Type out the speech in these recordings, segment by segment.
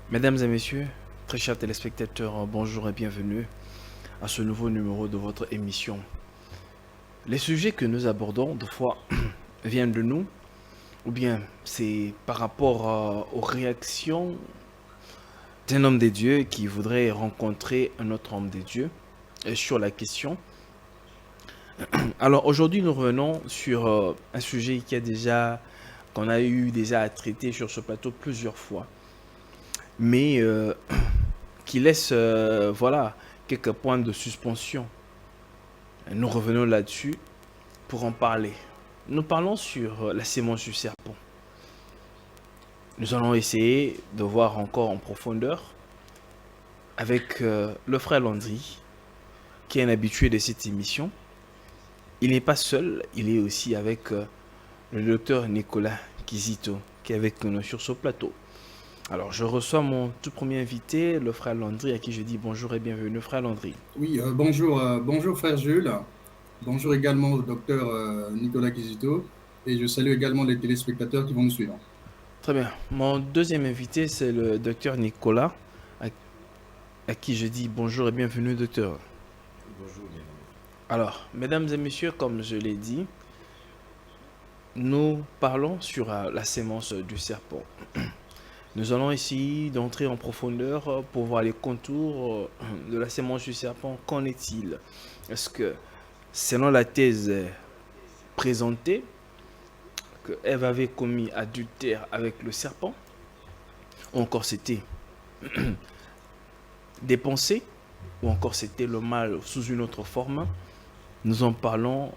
Mesdames et messieurs, très chers téléspectateurs, bonjour et bienvenue à ce nouveau numéro de votre émission. Les sujets que nous abordons, des fois, viennent de nous, ou bien c'est par rapport aux réactions d'un homme des dieux qui voudrait rencontrer un autre homme des dieux sur la question. Alors aujourd'hui, nous revenons sur un sujet qu'on a eu déjà à traiter sur ce plateau plusieurs fois, mais qui laisse, voilà, quelques points de suspension. Nous revenons là-dessus pour en parler. Nous parlons sur la sémence du serpent. Nous allons essayer de voir encore en profondeur avec le frère Landry, qui est un habitué de cette émission. Il n'est pas seul, il est aussi avec le docteur Nicolas Kizito, qui est avec nous sur ce plateau. Alors, je reçois mon tout premier invité, le frère Landry, à qui je dis bonjour et bienvenue, frère Landry. Oui, bonjour frère Jules. Bonjour également au docteur Nicolas Kizito. Et je salue également les téléspectateurs qui vont nous suivre. Très bien. Mon deuxième invité, c'est le docteur Nicolas, à, à qui je dis bonjour et bienvenue, docteur. Bonjour, bienvenue. Alors, mesdames et messieurs, comme je l'ai dit, nous parlons sur la sémence du serpent. Nous allons essayer d'entrer en profondeur pour voir les contours de la sémence du serpent. Qu'en est-il? Est-ce que, selon la thèse présentée, que Ève avait commis adultère avec le serpent, ou encore c'était des pensées, ou encore c'était le mal sous une autre forme? Nous en parlons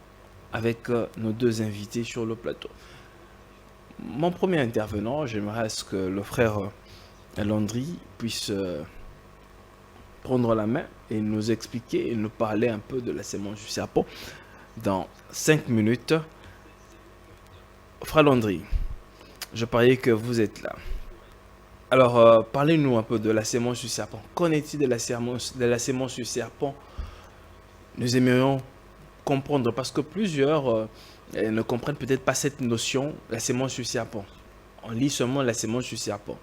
avec nos deux invités sur le plateau. Mon premier intervenant, j'aimerais que le frère Landry puisse prendre la main et nous expliquer et nous parler un peu de la sémence du serpent dans 5 minutes. Frère Landry, je parie que vous êtes là. Alors, parlez-nous un peu de la sémence du serpent. Qu'en est-il de la sémence du serpent? Nous aimerions comprendre parce que plusieurs ne comprennent peut-être pas cette notion, la sémence du serpent. On lit seulement la sémence du serpent.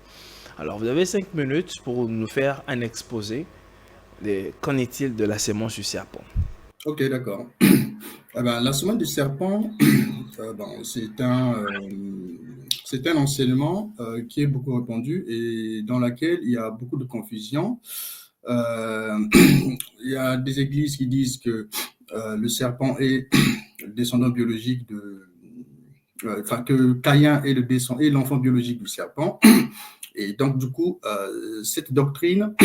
Alors, vous avez 5 minutes pour nous faire un exposé de qu'en est-il de la sémence du serpent. Ok, d'accord. La semence du serpent, c'est un enseignement qui est beaucoup répandu et dans lequel il y a beaucoup de confusion. Euh, il y a des églises qui disent que le serpent est le descendant biologique que Caïn est est l'enfant biologique du serpent. Et donc, du coup, cette doctrine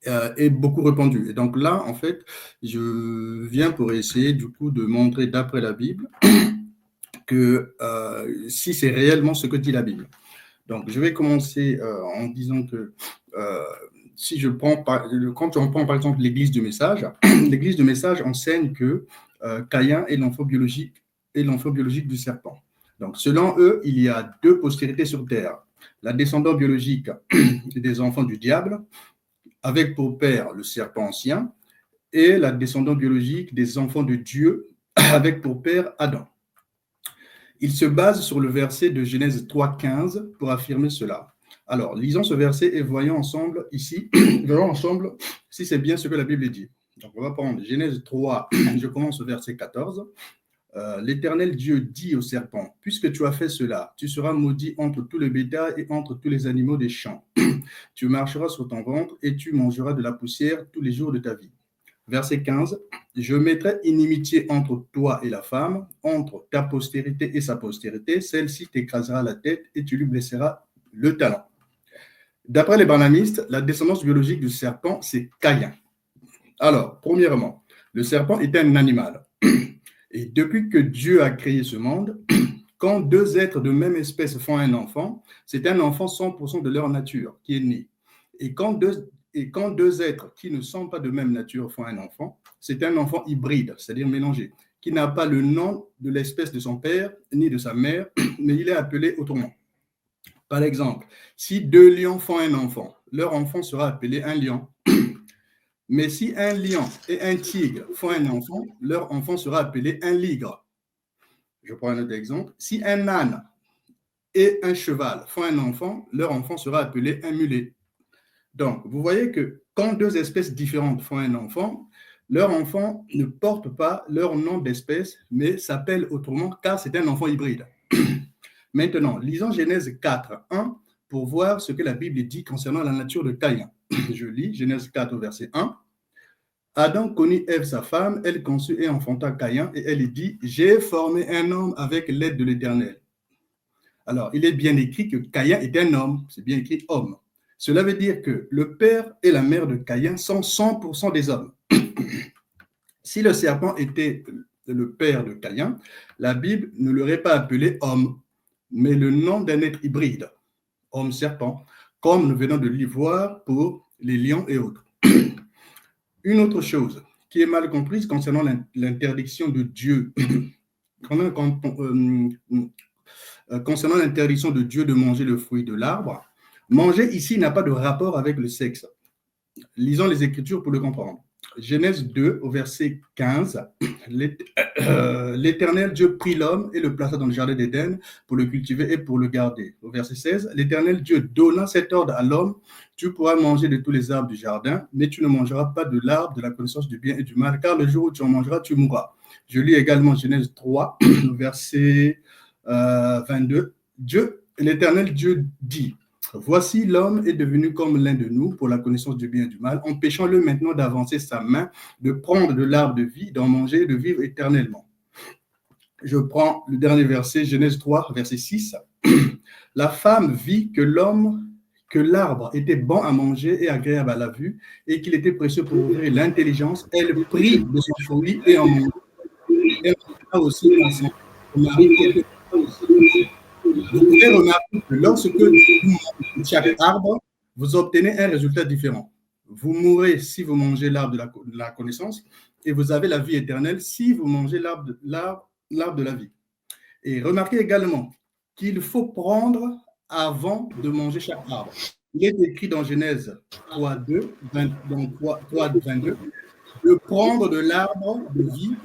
est beaucoup répandue. Et donc là, en fait, je viens pour essayer, du coup, de montrer d'après la Bible que si c'est réellement ce que dit la Bible. Donc, je vais commencer en disant que si je prends quand on prend par exemple l'Église du Message, l'Église du Message enseigne que Caïn est l'enfant biologique du serpent. Donc, selon eux, il y a deux postérités sur Terre. La descendance biologique des enfants du diable, avec pour père le serpent ancien, et la descendance biologique des enfants de Dieu, avec pour père Adam. Il se base sur le verset de Genèse 3,15 pour affirmer cela. Alors, lisons ce verset et voyons ensemble ici, voyons ensemble si c'est bien ce que la Bible dit. Donc, on va prendre Genèse 3, je commence au verset 14. L'Éternel Dieu dit au serpent, puisque tu as fait cela, tu seras maudit entre tous les bétails et entre tous les animaux des champs. Tu marcheras sur ton ventre et tu mangeras de la poussière tous les jours de ta vie. Verset 15, je mettrai inimitié entre toi et la femme, entre ta postérité et sa postérité, celle-ci t'écrasera la tête et tu lui blesseras le talon. D'après les banamistes, la descendance biologique du serpent, c'est Caïn. Alors, premièrement, le serpent est un animal. Et depuis que Dieu a créé ce monde, quand deux êtres de même espèce font un enfant, c'est un enfant 100% de leur nature qui est né. Et quand deux êtres qui ne sont pas de même nature font un enfant, c'est un enfant hybride, c'est-à-dire mélangé, qui n'a pas le nom de l'espèce de son père ni de sa mère, mais il est appelé autrement. Par exemple, si deux lions font un enfant, leur enfant sera appelé un lion. Mais si un lion et un tigre font un enfant, leur enfant sera appelé un ligre. Je prends un autre exemple. Si un âne et un cheval font un enfant, leur enfant sera appelé un mulet. Donc, vous voyez que quand deux espèces différentes font un enfant, leur enfant ne porte pas leur nom d'espèce, mais s'appelle autrement car c'est un enfant hybride. Maintenant, lisons Genèse 4, 1 pour voir ce que la Bible dit concernant la nature de Caïn. Je lis Genèse 4, verset 1. Adam connut Ève, sa femme, elle conçut et enfanta Caïn, et elle dit, j'ai formé un homme avec l'aide de l'Éternel. Alors, il est bien écrit que Caïn est un homme, c'est bien écrit homme. Cela veut dire que le père et la mère de Caïn sont 100% des hommes. Si le serpent était le père de Caïn, la Bible ne l'aurait pas appelé homme, mais le nom d'un être hybride, homme-serpent, comme nous venons de l'y voir pour les lions et autres. Une autre chose qui est mal comprise concernant l'interdiction de Dieu, concernant l'interdiction de Dieu de manger le fruit de l'arbre, manger ici n'a pas de rapport avec le sexe. Lisons les Écritures pour le comprendre. Genèse 2, au verset 15, l'Éternel Dieu prit l'homme et le plaça dans le jardin d'Éden pour le cultiver et pour le garder. Au verset 16, l'Éternel Dieu donna cet ordre à l'homme, tu pourras manger de tous les arbres du jardin, mais tu ne mangeras pas de l'arbre de la connaissance du bien et du mal, car le jour où tu en mangeras, tu mourras. Je lis également Genèse 3, verset 22. L'Éternel Dieu dit, voici l'homme est devenu comme l'un de nous pour la connaissance du bien et du mal. Empêchons-le maintenant d'avancer sa main, de prendre de l'arbre de vie, d'en manger et de vivre éternellement. Je prends le dernier verset, Genèse 3, verset 6. La femme vit que l'arbre était bon à manger et agréable à la vue et qu'il était précieux pour ouvrir l'intelligence. Elle prit de son fruit et en mangea. Elle mangea aussi dans son mari. Vous pouvez remarquer que lorsque vous mangez chaque arbre, vous obtenez un résultat différent. Vous mourrez si vous mangez l'arbre de la connaissance et vous avez la vie éternelle si vous mangez l'arbre de la vie. Et remarquez également qu'il faut prendre avant de manger chaque arbre. Il est écrit dans Genèse 3, 22, de prendre de l'arbre de vie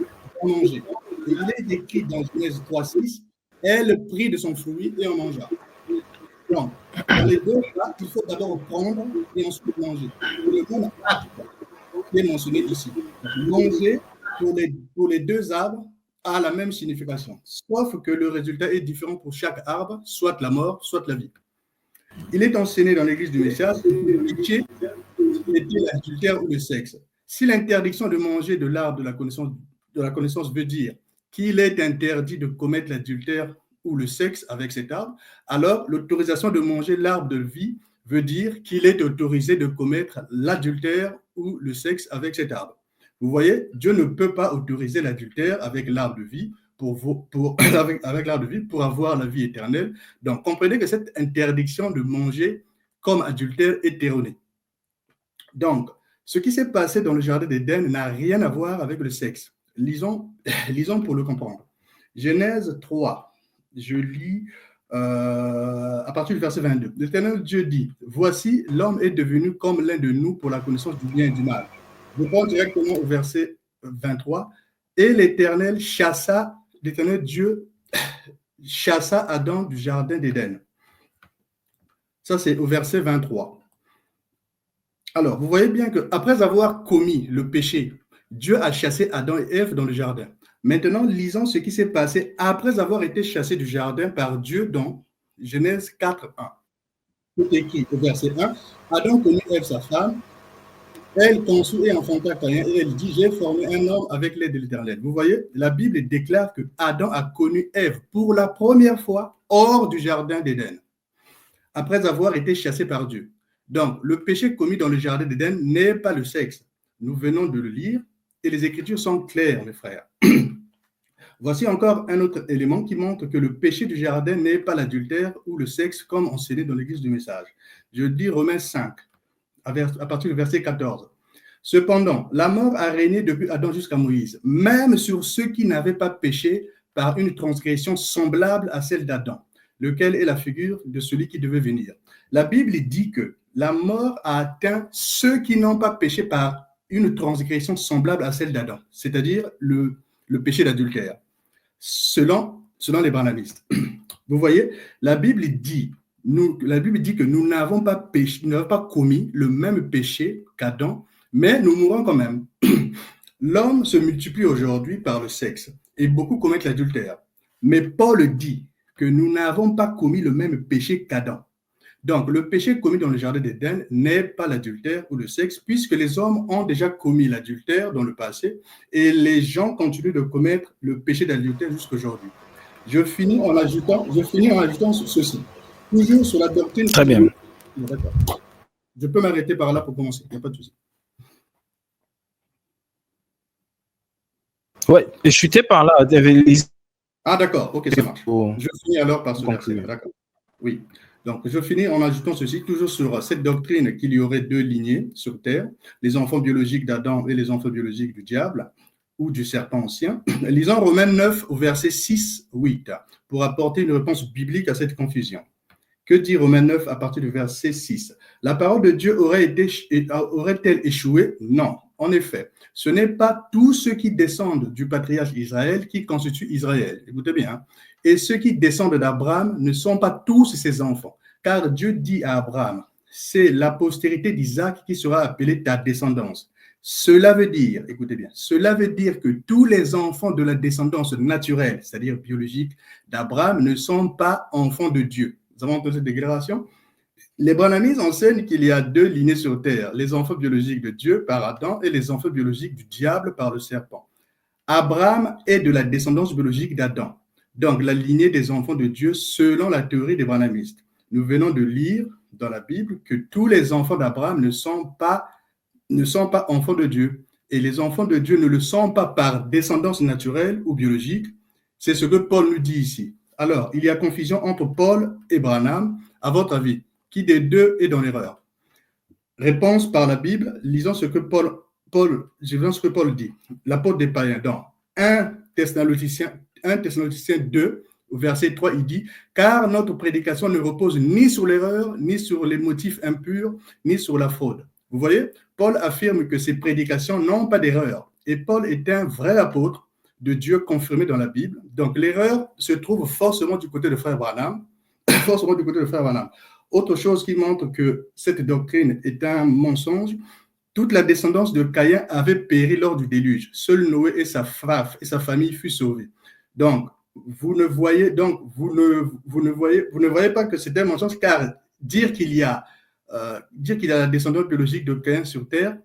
pour manger. Et il est écrit dans Genèse 3, 6, elle prit de son fruit et en mangea. Donc, dans les deux cas, il faut d'abord prendre et ensuite manger. Le mot acte qui est mentionné ici. Manger pour les deux arbres a la même signification, sauf que le résultat est différent pour chaque arbre, soit la mort, soit la vie. Il est enseigné dans l'église du message que le péché était l'adultère ou le sexe. Si l'interdiction de manger de l'arbre de la connaissance veut dire qu'il est interdit de commettre l'adultère ou le sexe avec cet arbre, alors l'autorisation de manger l'arbre de vie veut dire qu'il est autorisé de commettre l'adultère ou le sexe avec cet arbre. Vous voyez, Dieu ne peut pas autoriser l'adultère avec l'arbre de vie avec l'arbre de vie pour avoir la vie éternelle. Donc, comprenez que cette interdiction de manger comme adultère est erronée. Donc, ce qui s'est passé dans le jardin d'Éden n'a rien à voir avec le sexe. Lisons pour le comprendre. Genèse 3, je lis à partir du verset 22. L'Éternel Dieu dit, voici, l'homme est devenu comme l'un de nous pour la connaissance du bien et du mal. Je prends directement au verset 23. Et l'Éternel Dieu chassa Adam du jardin d'Éden. Ça, c'est au verset 23. Alors, vous voyez bien qu'après avoir commis le péché, Dieu a chassé Adam et Ève dans le jardin. Maintenant, lisons ce qui s'est passé après avoir été chassé du jardin par Dieu dans Genèse 4, 1. Tout écrit au verset 1. Adam connut Ève, sa femme. Elle conçut et enfanta Caïn et elle dit, j'ai formé un homme avec l'aide de l'Éternel. Vous voyez, la Bible déclare que Adam a connu Ève pour la première fois hors du jardin d'Éden, après avoir été chassé par Dieu. Donc, le péché commis dans le jardin d'Éden n'est pas le sexe. Nous venons de le lire et les Écritures sont claires, mes frères. Voici encore un autre élément qui montre que le péché du jardin n'est pas l'adultère ou le sexe comme enseigné dans l'église du message. Je dis Romains 5. À partir du verset 14. Cependant, la mort a régné depuis Adam jusqu'à Moïse, même sur ceux qui n'avaient pas péché par une transgression semblable à celle d'Adam, lequel est la figure de celui qui devait venir. La Bible dit que la mort a atteint ceux qui n'ont pas péché par une transgression semblable à celle d'Adam, c'est-à-dire le péché d'adultère. Selon selon les branhamistes. Vous voyez, la Bible dit que nous n'avons pas commis le même péché qu'Adam, mais nous mourrons quand même. L'homme se multiplie aujourd'hui par le sexe et beaucoup commettent l'adultère. Mais Paul dit que nous n'avons pas commis le même péché qu'Adam. Donc, le péché commis dans le jardin d'Éden n'est pas l'adultère ou le sexe, puisque les hommes ont déjà commis l'adultère dans le passé et les gens continuent de commettre le péché d'adultère jusqu'à aujourd'hui. Je finis en ajoutant ceci. Toujours sur la doctrine. Très bien. D'accord. Je peux m'arrêter par là pour commencer, il n'y a pas de souci. Ouais, et chuter par là. Ah, d'accord, ok, ça marche. Je finis alors par ce verset. D'accord. Oui. Donc, je finis en ajoutant ceci, toujours sur cette doctrine qu'il y aurait deux lignées sur Terre, les enfants biologiques d'Adam et les enfants biologiques du diable ou du serpent ancien. Lisons Romains 9 au verset 6-8 pour apporter une réponse biblique à cette confusion. Que dit Romains 9 à partir du verset 6? La parole de Dieu aurait-elle échoué? Non. En effet, ce n'est pas tous ceux qui descendent du patriarche Israël qui constituent Israël. Écoutez bien. Hein? Et ceux qui descendent d'Abraham ne sont pas tous ses enfants. Car Dieu dit à Abraham, c'est la postérité d'Isaac qui sera appelée ta descendance. Cela veut dire, écoutez bien, cela veut dire que tous les enfants de la descendance naturelle, c'est-à-dire biologique d'Abraham, ne sont pas enfants de Dieu. Nous avons entendu cette déclaration. Les branhamistes enseignent qu'il y a deux lignées sur Terre, les enfants biologiques de Dieu par Adam et les enfants biologiques du diable par le serpent. Abraham est de la descendance biologique d'Adam, donc la lignée des enfants de Dieu selon la théorie des branhamistes. Nous venons de lire dans la Bible que tous les enfants d'Abraham ne sont pas enfants de Dieu. Et les enfants de Dieu ne le sont pas par descendance naturelle ou biologique. C'est ce que Paul nous dit ici. Alors, il y a confusion entre Paul et Branham. À votre avis, qui des deux est dans l'erreur? Réponse par la Bible. Lisons ce que Paul dit. L'apôtre des païens dans 1 Thessaloniciens 2, verset 3, il dit « Car notre prédication ne repose ni sur l'erreur, ni sur les motifs impurs, ni sur la fraude. » Vous voyez, Paul affirme que ses prédications n'ont pas d'erreur. Et Paul est un vrai apôtre de Dieu confirmé dans la Bible. Donc l'erreur se trouve forcément du côté de frère Branham. Autre chose qui montre que cette doctrine est un mensonge, toute la descendance de Caïn avait péri lors du déluge. Seul Noé et sa famille furent sauvés. Donc, vous ne voyez pas que c'est un mensonge, car dire qu'il y a la descendance biologique de Caïn sur Terre,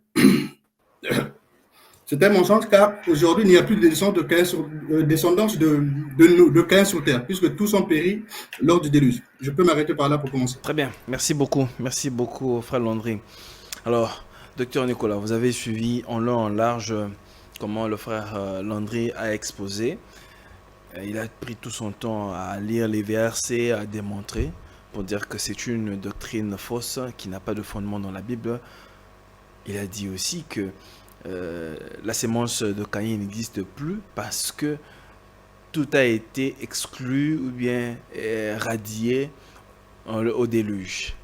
c'est un mensonge, car aujourd'hui, il n'y a plus de descendance de Caïn sur Terre, puisque tous ont péri lors du déluge. Je peux m'arrêter par là pour commencer. Très bien. Merci beaucoup, frère Landry. Alors, docteur Nicolas, vous avez suivi en long, en large comment le frère Landry a exposé. Il a pris tout son temps à lire les versets, à démontrer, pour dire que c'est une doctrine fausse qui n'a pas de fondement dans la Bible. Il a dit aussi que la sémence de Caïn n'existe plus parce que tout a été exclu ou bien radié au déluge.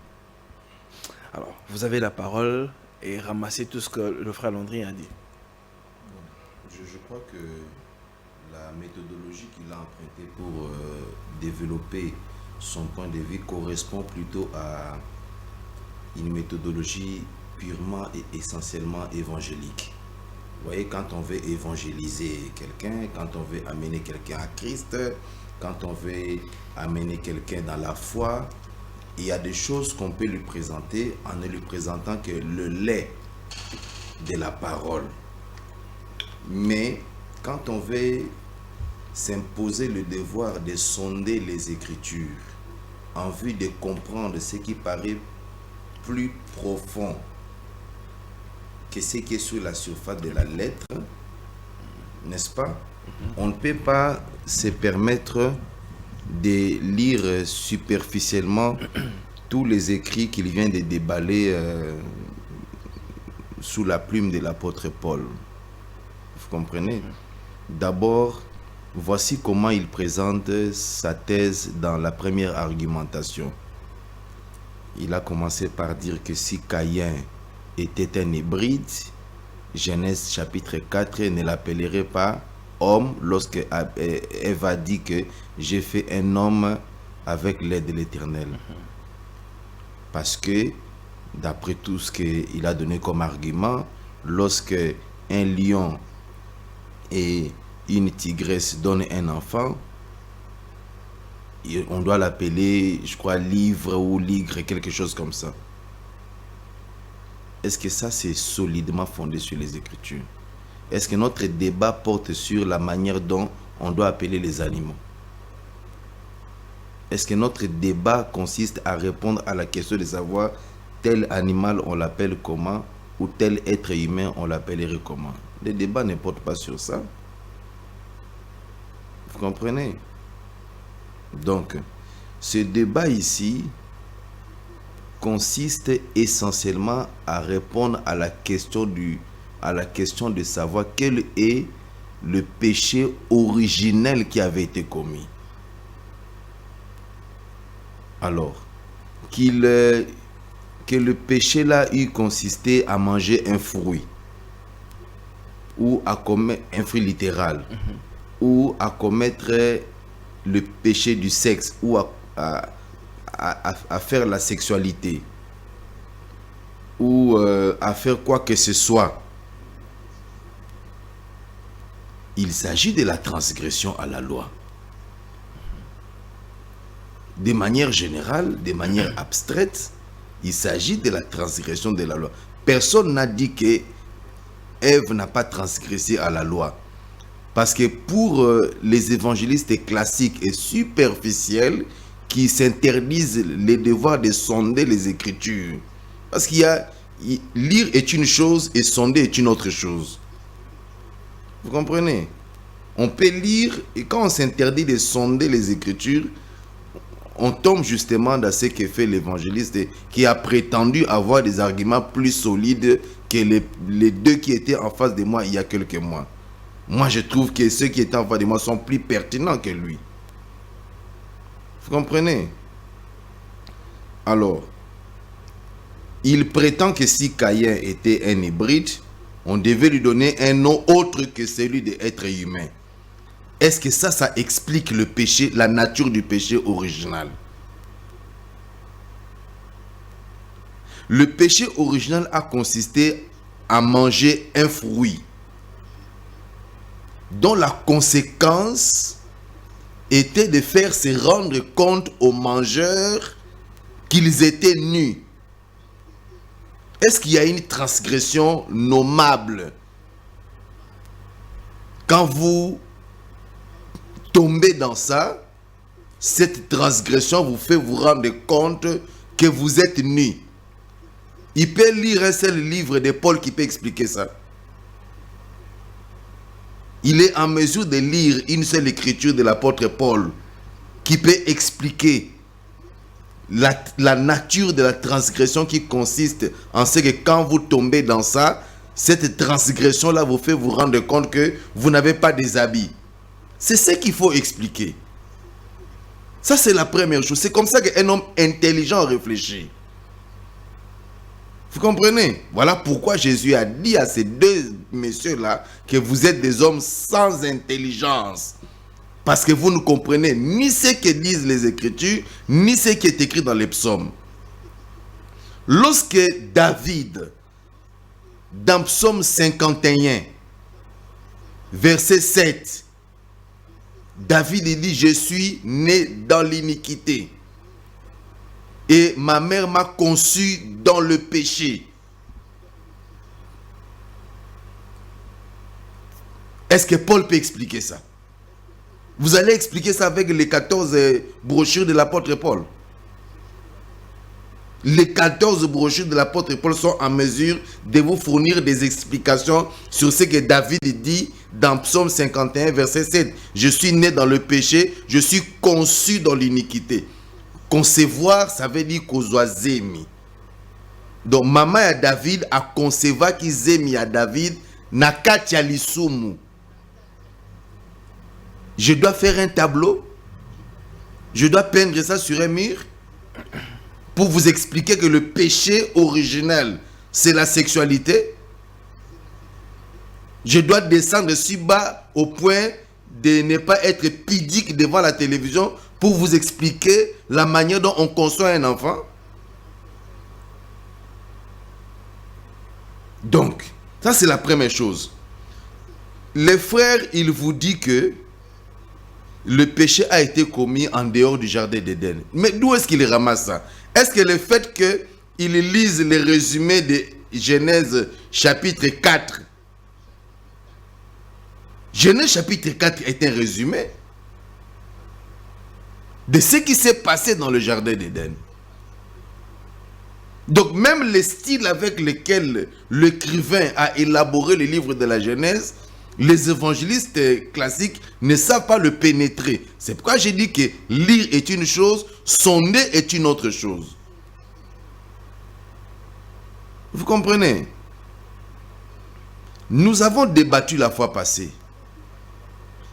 Alors, vous avez la parole et ramassez tout ce que le frère Landry a dit. Je crois que la méthodologie qu'il a empruntée pour développer son point de vue correspond plutôt à une méthodologie purement et essentiellement évangélique. Vous voyez, quand on veut évangéliser quelqu'un, quand on veut amener quelqu'un à Christ, quand on veut amener quelqu'un dans la foi, il y a des choses qu'on peut lui présenter en ne lui présentant que le lait de la parole. Mais quand on veut s'imposer le devoir de sonder les Écritures en vue de comprendre ce qui paraît plus profond que ce qui est sur la surface de la lettre, n'est-ce pas? On ne peut pas se permettre de lire superficiellement tous les écrits qu'il vient de déballer sous la plume de l'apôtre Paul. Vous comprenez? D'abord, voici comment il présente sa thèse dans la première argumentation. Il a commencé par dire que si Caïn était un hybride, Genèse chapitre 4 ne l'appellerait pas homme lorsque Ève a dit que j'ai fait un homme avec l'aide de l'Éternel. Parce que, d'après tout ce qu'il a donné comme argument, lorsque un lion et une tigresse donnent un enfant, on doit l'appeler, je crois, livre ou ligre, quelque chose comme ça. Est-ce que ça, c'est solidement fondé sur les Écritures? Est-ce que notre débat porte sur la manière dont on doit appeler les animaux? Est-ce que notre débat consiste à répondre à la question de savoir tel animal on l'appelle comment ou tel être humain on l'appellerait comment? Le débat ne porte pas sur ça. Vous comprenez? Donc, ce débat ici consiste essentiellement à répondre à la question de savoir quel est le péché originel qui avait été commis. Alors, que le péché là eût consisté à manger un fruit, ou à commettre un fruit littéral, ou à commettre le péché du sexe, ou à faire la sexualité, ou à faire quoi que ce soit. Il s'agit de la transgression à la loi. De manière générale, de manière abstraite, il s'agit de la transgression de la loi. Personne n'a dit que Ève n'a pas transgressé à la loi. Parce que pour les évangélistes classiques et superficiels qui s'interdisent les devoirs de sonder les Écritures, parce qu'il y a lire est une chose et sonder est une autre chose. Vous comprenez? On peut lire et quand on s'interdit de sonder les Écritures, on tombe justement dans ce que fait l'évangéliste qui a prétendu avoir des arguments plus solides que les deux qui étaient en face de moi il y a quelques mois. Moi, je trouve que ceux qui étaient en face de moi sont plus pertinents que lui. Vous comprenez? Alors, il prétend que si Caïn était un hybride, on devait lui donner un nom autre que celui d'être humain. Est-ce que ça explique le péché, la nature du péché original? Le péché original a consisté à manger un fruit dont la conséquence était de faire se rendre compte aux mangeurs qu'ils étaient nus. Est-ce qu'il y a une transgression nommable quand vous tombez dans ça? Cette transgression vous fait vous rendre compte que vous êtes nus. Il peut lire un seul livre de Paul qui peut expliquer ça. Il est en mesure de lire une seule écriture de l'apôtre Paul qui peut expliquer la nature de la transgression qui consiste en ce que quand vous tombez dans ça, cette transgression-là vous fait vous rendre compte que vous n'avez pas des habits. C'est ce qu'il faut expliquer. Ça, c'est la première chose. C'est comme ça qu'un homme intelligent réfléchit. Vous comprenez? Voilà pourquoi Jésus a dit à ces deux messieurs-là que vous êtes des hommes sans intelligence. Parce que vous ne comprenez ni ce que disent les Écritures, ni ce qui est écrit dans les psaumes. Lorsque David, dans Psaume 51, verset 7, David dit « Je suis né dans l'iniquité. Et ma mère m'a conçu dans le péché. » Est-ce que Paul peut expliquer ça? Vous allez expliquer ça avec les 14 brochures de l'apôtre Paul. Les 14 brochures de l'apôtre Paul sont en mesure de vous fournir des explications sur ce que David dit dans Psaume 51, verset 7. « Je suis né dans le péché, je suis conçu dans l'iniquité. » Concevoir, ça veut dire kozwazemi. Donc, maman ya David a concevoir qui zemi ya David nakati ya lisumu. Je dois faire un tableau. Je dois peindre ça sur un mur pour vous expliquer que le péché originel, c'est la sexualité. Je dois descendre si bas au point de ne pas être pudique devant la télévision pour vous expliquer la manière dont on conçoit un enfant? Donc, ça c'est la première chose. Les frères, il vous dit que le péché a été commis en dehors du jardin d'Éden. Mais d'où est-ce qu'il ramasse ça? Est-ce que le fait qu'il lise les résumés de Genèse chapitre 4, Genèse chapitre 4 est un résumé de ce qui s'est passé dans le jardin d'Éden. Donc même le style avec lequel l'écrivain a élaboré le livre de la Genèse, les évangélistes classiques ne savent pas le pénétrer. C'est pourquoi j'ai dit que lire est une chose, sonder est une autre chose. Vous comprenez? Nous avons débattu la fois passée.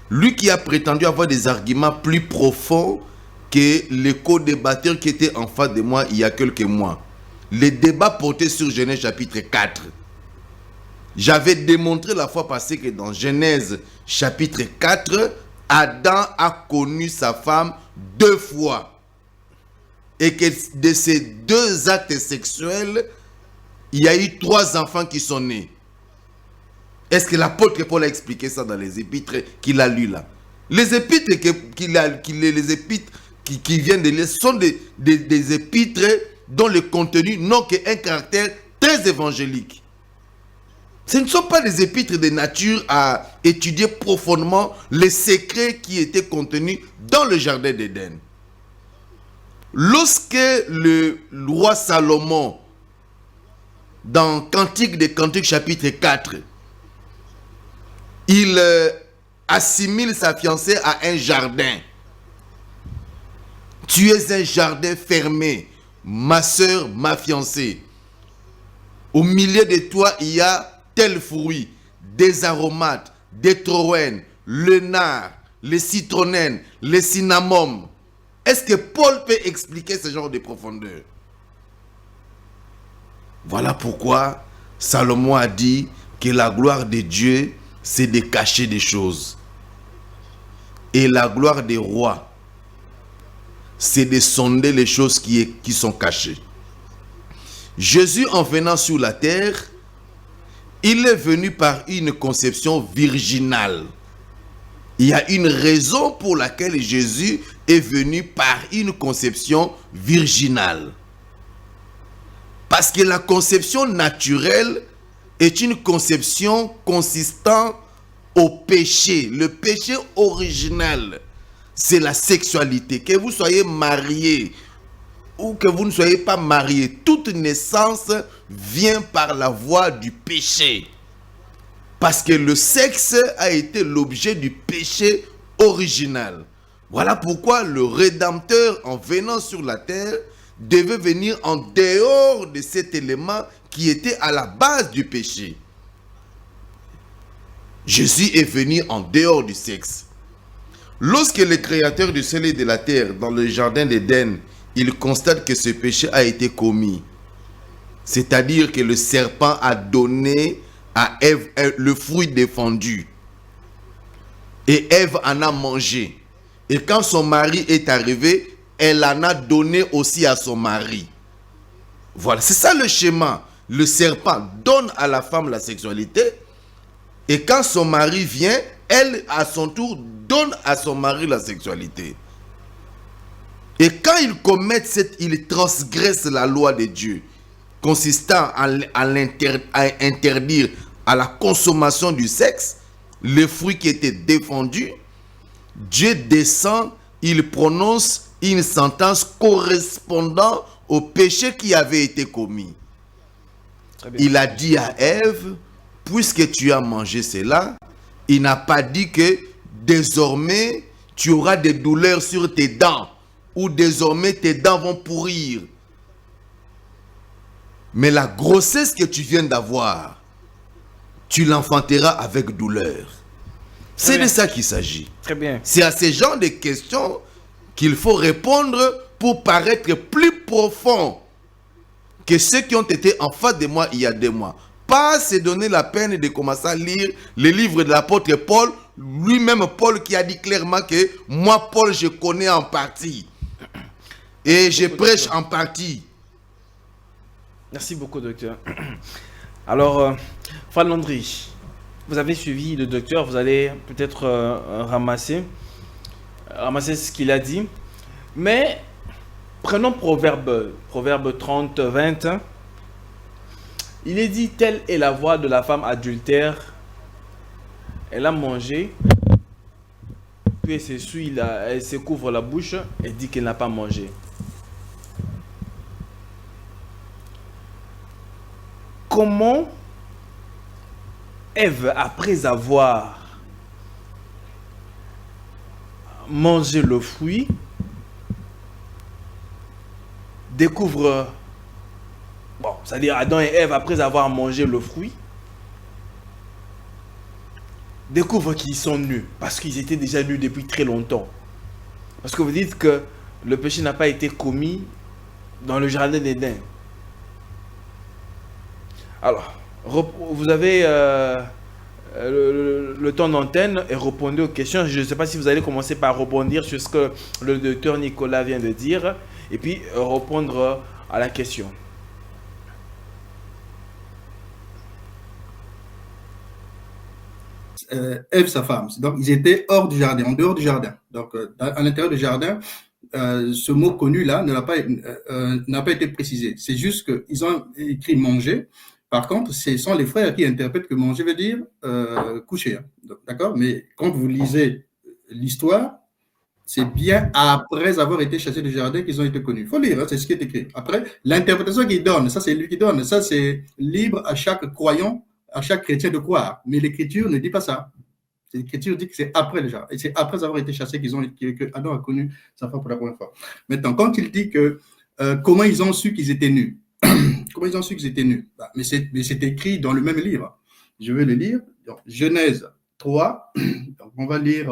Lui qui a prétendu avoir des arguments plus profonds que les co-débatteurs qui étaient en face de moi il y a quelques mois. Les débats portaient sur Genèse chapitre 4. J'avais démontré la fois passée que dans Genèse chapitre 4, Adam a connu sa femme 2 fois. Et que de ces 2 actes sexuels, il y a eu 3 enfants qui sont nés. Est-ce que l'apôtre Paul a expliqué ça dans les épîtres qu'il a lues là? Les épîtres qui viennent de lire sont des épîtres dont le contenu n'a qu'un caractère très évangélique. Ce ne sont pas des épîtres de nature à étudier profondément les secrets qui étaient contenus dans le jardin d'Éden. Lorsque le roi Salomon, dans Cantique des Cantiques chapitre 4, il assimile sa fiancée à un jardin. Tu es un jardin fermé, ma soeur, ma fiancée. Au milieu de toi, il y a tel fruit, des aromates, des troènes, le nard, les citronnelles, les cinnamomums. Est-ce que Paul peut expliquer ce genre de profondeur? Voilà pourquoi Salomon a dit que la gloire de Dieu, c'est de cacher des choses. Et la gloire des rois, c'est de sonder les choses qui sont cachées. Jésus, en venant sur la terre, il est venu par une conception virginale. Il y a une raison pour laquelle Jésus est venu par une conception virginale. Parce que la conception naturelle est une conception consistant au péché. Le péché original, c'est la sexualité. Que vous soyez marié ou que vous ne soyez pas marié, toute naissance vient par la voie du péché. Parce que le sexe a été l'objet du péché original. Voilà pourquoi le Rédempteur, en venant sur la terre, devait venir en dehors de cet élément qui était à la base du péché. Jésus est venu en dehors du sexe. Lorsque le Créateur du ciel et de la terre, dans le jardin d'Éden, il constate que ce péché a été commis, c'est-à-dire que le serpent a donné à Ève le fruit défendu, et Ève en a mangé. Et quand son mari est arrivé, elle en a donné aussi à son mari. Voilà, c'est ça le schéma. Le serpent donne à la femme la sexualité, et quand son mari vient, elle, à son tour, donne à son mari la sexualité. Et quand ils commettent ils transgressent la loi de Dieu, consistant à interdire à la consommation du sexe, le fruit qui était défendu, Dieu descend, il prononce une sentence correspondant au péché qui avait été commis. Il a dit à Ève, puisque tu as mangé cela, il n'a pas dit que désormais tu auras des douleurs sur tes dents, ou désormais tes dents vont pourrir. Mais la grossesse que tu viens d'avoir, tu l'enfanteras avec douleur. C'est de ça qu'il s'agit. Très bien. C'est à ce genre de questions qu'il faut répondre pour paraître plus profond que ceux qui ont été en face de moi il y a 2 mois. Pas se donner la peine de commencer à lire les livres de l'apôtre Paul lui-même Paul qui a dit clairement que moi, Paul, je connais en partie. Et je prêche en partie. Merci beaucoup, docteur. Alors, Frère Landry, vous avez suivi le docteur, vous allez peut-être ramasser ce qu'il a dit. Mais prenons Proverbe 30, 20. Il est dit, telle est la voix de la femme adultère. Elle a mangé, puis elle se couvre la bouche et dit qu'elle n'a pas mangé. Comment Ève, après avoir mangé le fruit, découvre, c'est-à-dire Adam et Ève, après avoir mangé le fruit, découvrent qu'ils sont nus, parce qu'ils étaient déjà nus depuis très longtemps. Parce que vous dites que le péché n'a pas été commis dans le jardin d'Éden. Alors, vous avez le temps d'antenne et répondez aux questions. Je ne sais pas si vous allez commencer par rebondir sur ce que le docteur Nicolas vient de dire et puis répondre à la question. Ève, sa femme. Donc, ils étaient hors du jardin, en dehors du jardin. Donc, à l'intérieur du jardin, ce mot connu-là n'a pas été précisé. C'est juste qu'ils ont écrit manger. Par contre, ce sont les frères qui interprètent que manger veut dire coucher. Hein. D'accord? Mais quand vous lisez l'histoire, c'est bien après avoir été chassés du jardin qu'ils ont été connus. Il faut lire, hein, c'est ce qui est écrit. Après, l'interprétation qu'il donne, ça c'est lui qui donne. Ça c'est libre à chaque croyant, à chaque chrétien de croire. Mais l'Écriture ne dit pas ça. L'Écriture dit que c'est après déjà. Et c'est après avoir été chassés que Adam a connu sa femme pour la première fois. Maintenant, quand il dit que comment ils ont su qu'ils étaient nus, comment ils ont su qu'ils étaient nus, mais c'est écrit dans le même livre. Je vais le lire. Donc, Genèse 3. Donc, on va lire.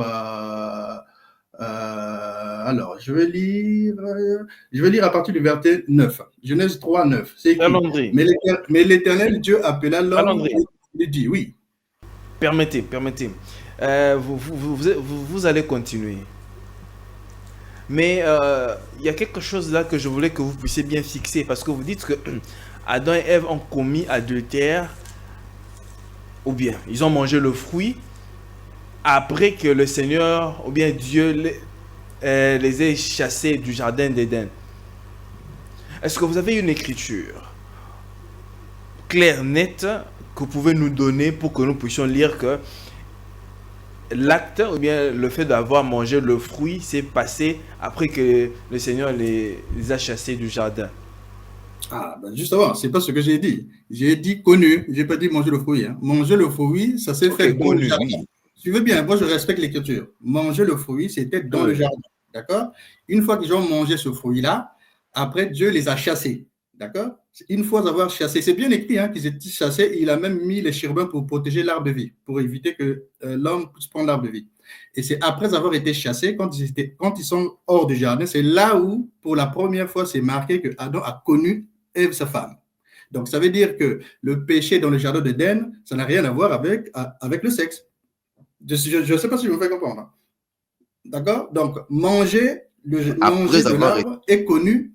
Alors, je vais lire à partir du verset 9. Genèse 3, 9. C'est écrit. Mais l'Éternel Dieu appela l'homme et il dit, oui. Permettez. Vous allez continuer. Mais il y a quelque chose là que je voulais que vous puissiez bien fixer parce que vous dites que Adam et Ève ont commis adultère ou bien ils ont mangé le fruit après que le Seigneur ou bien Dieu les ait chassés du jardin d'Éden. Est-ce que vous avez une écriture claire, nette que vous pouvez nous donner pour que nous puissions lire que l'acte ou bien le fait d'avoir mangé le fruit s'est passé après que le Seigneur les a chassés du jardin? Ah, ben justement, c'est pas ce que j'ai dit. J'ai dit connu, j'ai pas dit manger le fruit. Hein. Manger le fruit, ça s'est fait dans le jardin. Oui. Tu veux bien, moi je respecte l'écriture. Manger le fruit, c'était dans le jardin. D'accord? Une fois qu'ils ont mangé ce fruit-là, après Dieu les a chassés. D'accord? Une fois avoir chassé, c'est bien écrit hein, qu'ils étaient chassés, il a même mis les chérubins pour protéger l'arbre de vie, pour éviter que l'homme puisse prendre l'arbre de vie. Et c'est après avoir été chassés, quand ils sont hors du jardin, c'est là où, pour la première fois, c'est marqué que Adam a connu Ève, sa femme. Donc, ça veut dire que le péché dans le jardin d'Éden, ça n'a rien à voir avec le sexe. Je ne sais pas si je me fais comprendre. D'accord? Donc, manger de l'arbre est connu,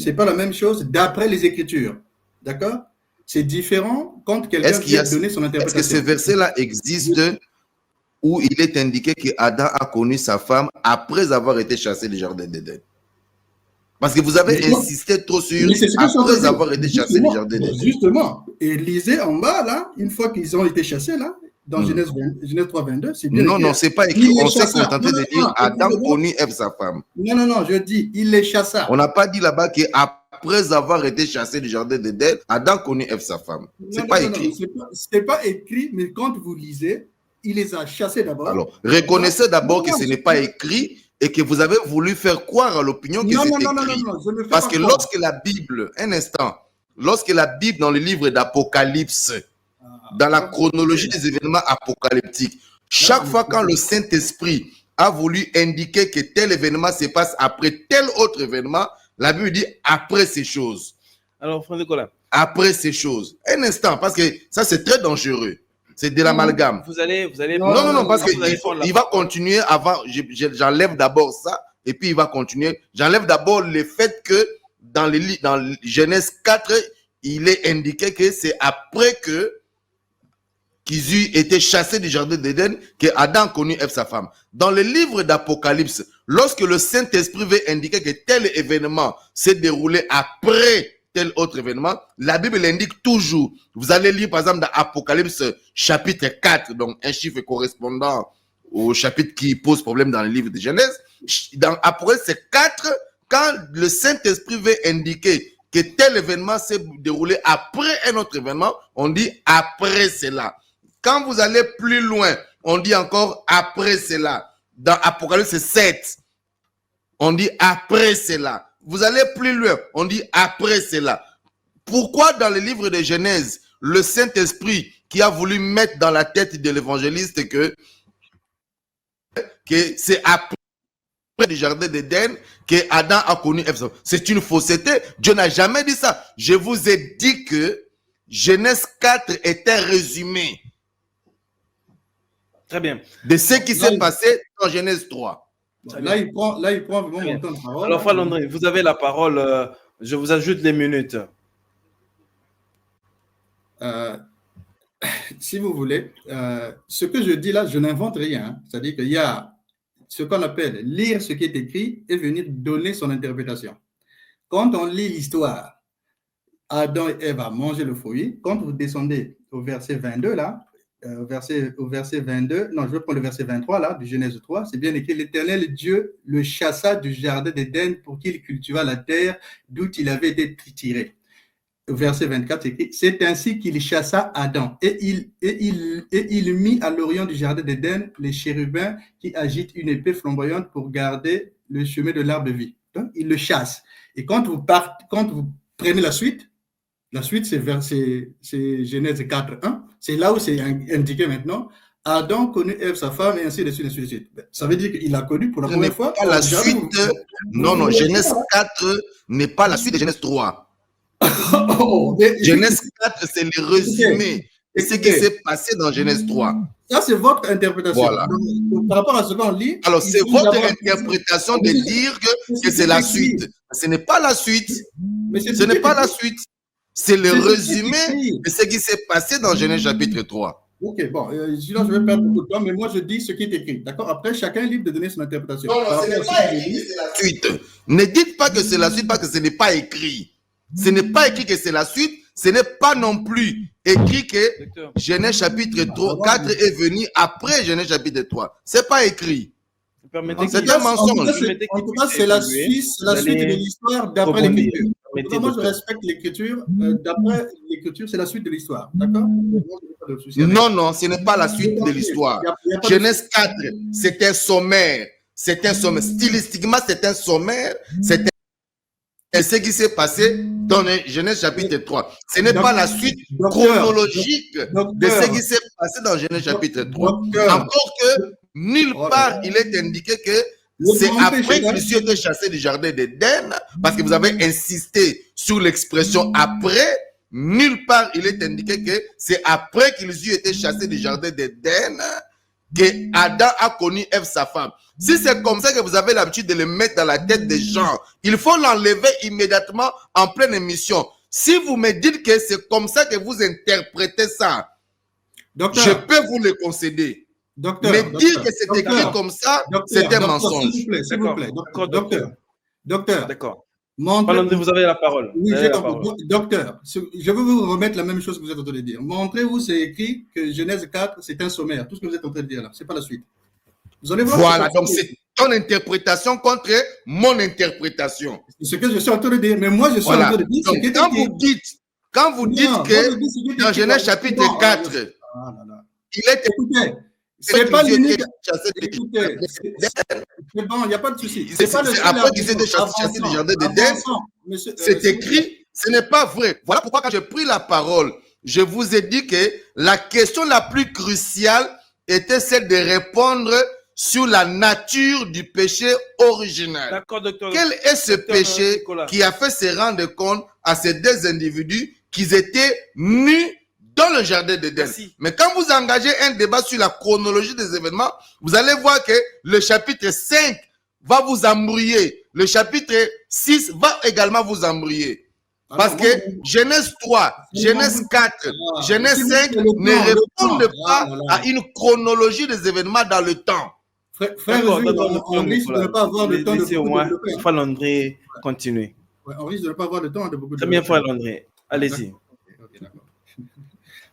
c'est pas la même chose d'après les Écritures. D'accord? C'est différent quand quelqu'un vient donner son interprétation. Est-ce que ce verset-là existe où il est indiqué que Adam a connu sa femme après avoir été chassé du jardin d'Éden? Parce que vous avez insisté trop sur après avoir été chassé du jardin d'Éden. Justement, et lisez en bas là, une fois qu'ils ont été chassés là, dans Genèse 3, 22, c'est bien. Non, c'est pas écrit. On s'est contenté de dire Adam connut Ève, sa femme. Non, je dis, il les chassa. On n'a pas dit là-bas qu'après avoir été chassé du jardin d'Éden, Adam connut Ève, sa femme. C'est pas écrit. C'est pas écrit, mais quand vous lisez, il les a chassés d'abord. Alors, reconnaissez d'abord que ce n'est pas écrit et que vous avez voulu faire croire à l'opinion que c'est écrit. Parce que lorsque la Bible, lorsque la Bible dans le livre d'Apocalypse, dans la chronologie des événements apocalyptiques, chaque fois quand le Saint-Esprit a voulu indiquer que tel événement se passe après tel autre événement, la Bible dit après ces choses. Alors, Frère Nicolas. Après ces choses. Un instant, parce que ça c'est très dangereux. C'est de l'amalgame. Vous allez Non, parce vous allez prendre la qu'il va parole. continuer avant. J'enlève d'abord ça, et puis il va continuer. J'enlève d'abord le fait que dans Genèse 4, il est indiqué que c'est après qu'ils eurent été chassés du jardin d'Éden que Adam connut Ève, sa femme. Dans le livre d'Apocalypse, lorsque le Saint-Esprit veut indiquer que tel événement s'est déroulé après tel autre événement, la Bible l'indique toujours. Vous allez lire par exemple dans Apocalypse chapitre 4, donc un chiffre correspondant au chapitre qui pose problème dans le livre de Genèse. Dans Apocalypse 4, quand le Saint-Esprit veut indiquer que tel événement s'est déroulé après un autre événement, on dit après cela. Quand vous allez plus loin, on dit encore après cela. Dans Apocalypse 7, on dit après cela. Vous allez plus loin, on dit après cela. Pourquoi dans le livre de Genèse, le Saint-Esprit qui a voulu mettre dans la tête de l'évangéliste que c'est après du jardin d'Éden que Adam a connu Ève? C'est une fausseté. Dieu n'a jamais dit ça. Je vous ai dit que Genèse 4 était résumé Très bien. de ce qui s'est passé dans Genèse 3. Là, il prend vraiment mon temps de parole. Alors, Falandré, vous avez la parole. Je vous ajoute les minutes. Si vous voulez, ce que je dis là, je n'invente rien. Hein. C'est-à-dire qu'il y a ce qu'on appelle lire ce qui est écrit et venir donner son interprétation. Quand on lit l'histoire, Adam et Ève a mangé le fruit. Quand vous descendez au verset 22, là, au verset 22, non, je vais prendre le verset 23, là, du Genèse 3, c'est bien écrit, l'Éternel Dieu le chassa du jardin d'Éden pour qu'il cultivât la terre d'où il avait été tiré. Au verset 24, c'est écrit, c'est ainsi qu'il chassa Adam, et il mit à l'orient du jardin d'Éden les chérubins qui agitent une épée flamboyante pour garder le chemin de l'arbre de vie. Donc, il le chasse. Et quand vous prenez la suite, c'est Genèse 4, 1. C'est là où c'est indiqué maintenant. Adam connut Ève, sa femme, et ainsi de suite, ainsi de suite. Ça veut dire qu'il a connu pour la première fois. Pas la suite. Non, Genèse 4 n'est pas la suite de Genèse 3. Genèse 4, c'est le résumé de ce qui s'est passé dans Genèse 3. Ça, c'est votre interprétation. Voilà. Donc, par rapport à ce qu'on lit. Alors, c'est votre interprétation de dire que c'est la suite. Ce n'est pas la suite. Ce n'est pas la suite. C'est le résumé de ce qui s'est passé dans Genèse chapitre 3. Ok, bon, sinon je vais perdre beaucoup de temps, mais moi je dis ce qui est écrit. D'accord? Après, chacun est libre de donner son interprétation. Non, ce n'est pas écrit que c'est la suite. Ne dites pas que c'est la suite parce que ce n'est pas écrit. Ce n'est pas écrit que c'est la suite. Ce n'est pas non plus écrit que Genèse chapitre 4 est venu après Genèse chapitre 3. Ce n'est pas écrit. C'est un mensonge. En tout cas, c'est la suite de l'histoire d'après l'écriture. Moi, je respecte l'écriture. D'après l'écriture, c'est la suite de l'histoire. D'accord? Non, ce n'est pas la suite de l'histoire. Genèse 4, c'est un sommaire. C'est un sommaire. Stylistiquement, c'est un sommaire. C'est ce qui s'est passé dans Genèse chapitre 3. Ce n'est pas la suite chronologique de ce qui s'est passé dans Genèse chapitre 3. Encore que nulle part il est indiqué que c'est après qu'ils ont été chassés du jardin d'Éden, parce que vous avez insisté sur l'expression après. Nulle part il est indiqué que c'est après qu'ils ont été chassés du jardin d'Éden que Adam a connu Ève, sa femme. Si c'est comme ça que vous avez l'habitude de le mettre dans la tête des gens, il faut l'enlever immédiatement en pleine émission. Si vous me dites que c'est comme ça que vous interprétez ça, docteur, je peux vous le concéder. Docteur, mais dire que c'est écrit comme ça, c'est un mensonge. S'il vous plaît, docteur. D'accord. Montrez... Vous avez la parole. Oui, docteur, je veux vous remettre la même chose que vous êtes en train de dire. Montrez-vous, c'est écrit que Genèse 4, c'est un sommaire. Tout ce que vous êtes en train de dire là, c'est pas la suite. Vous allez voir. Voilà, donc c'est ton interprétation contre mon interprétation. C'est ce que je suis en train de dire. Mais moi, je suis en train de dire. Donc, quand vous dites que dans Genèse chapitre 4, il est écoutez. C'est pas l'unique. Écoutez, c'est bon, il n'y a pas de souci. C'est après qu'ils étaient chassés du jardin d'Éden. C'est écrit, ce n'est pas vrai. Voilà pourquoi quand j'ai pris la parole, je vous ai dit que la question la plus cruciale était celle de répondre sur la nature du péché original. D'accord, docteur. Quel est ce péché qui a fait se rendre compte à ces deux individus qu'ils étaient nus dans le jardin d'Éden. Merci. Mais quand vous engagez un débat sur la chronologie des événements, vous allez voir que le chapitre 5 va vous embrouiller. Le chapitre 6 va également vous embrouiller. Parce que Genèse 3, Genèse 4, Genèse 5 ne répondent pas à une chronologie des événements dans le temps. Frère, on risque de ne pas avoir le temps de développer. Frère Landré, continuez. Ouais, on risque de ne pas avoir le temps de beaucoup de Très bien, Frère Landré. Allez-y.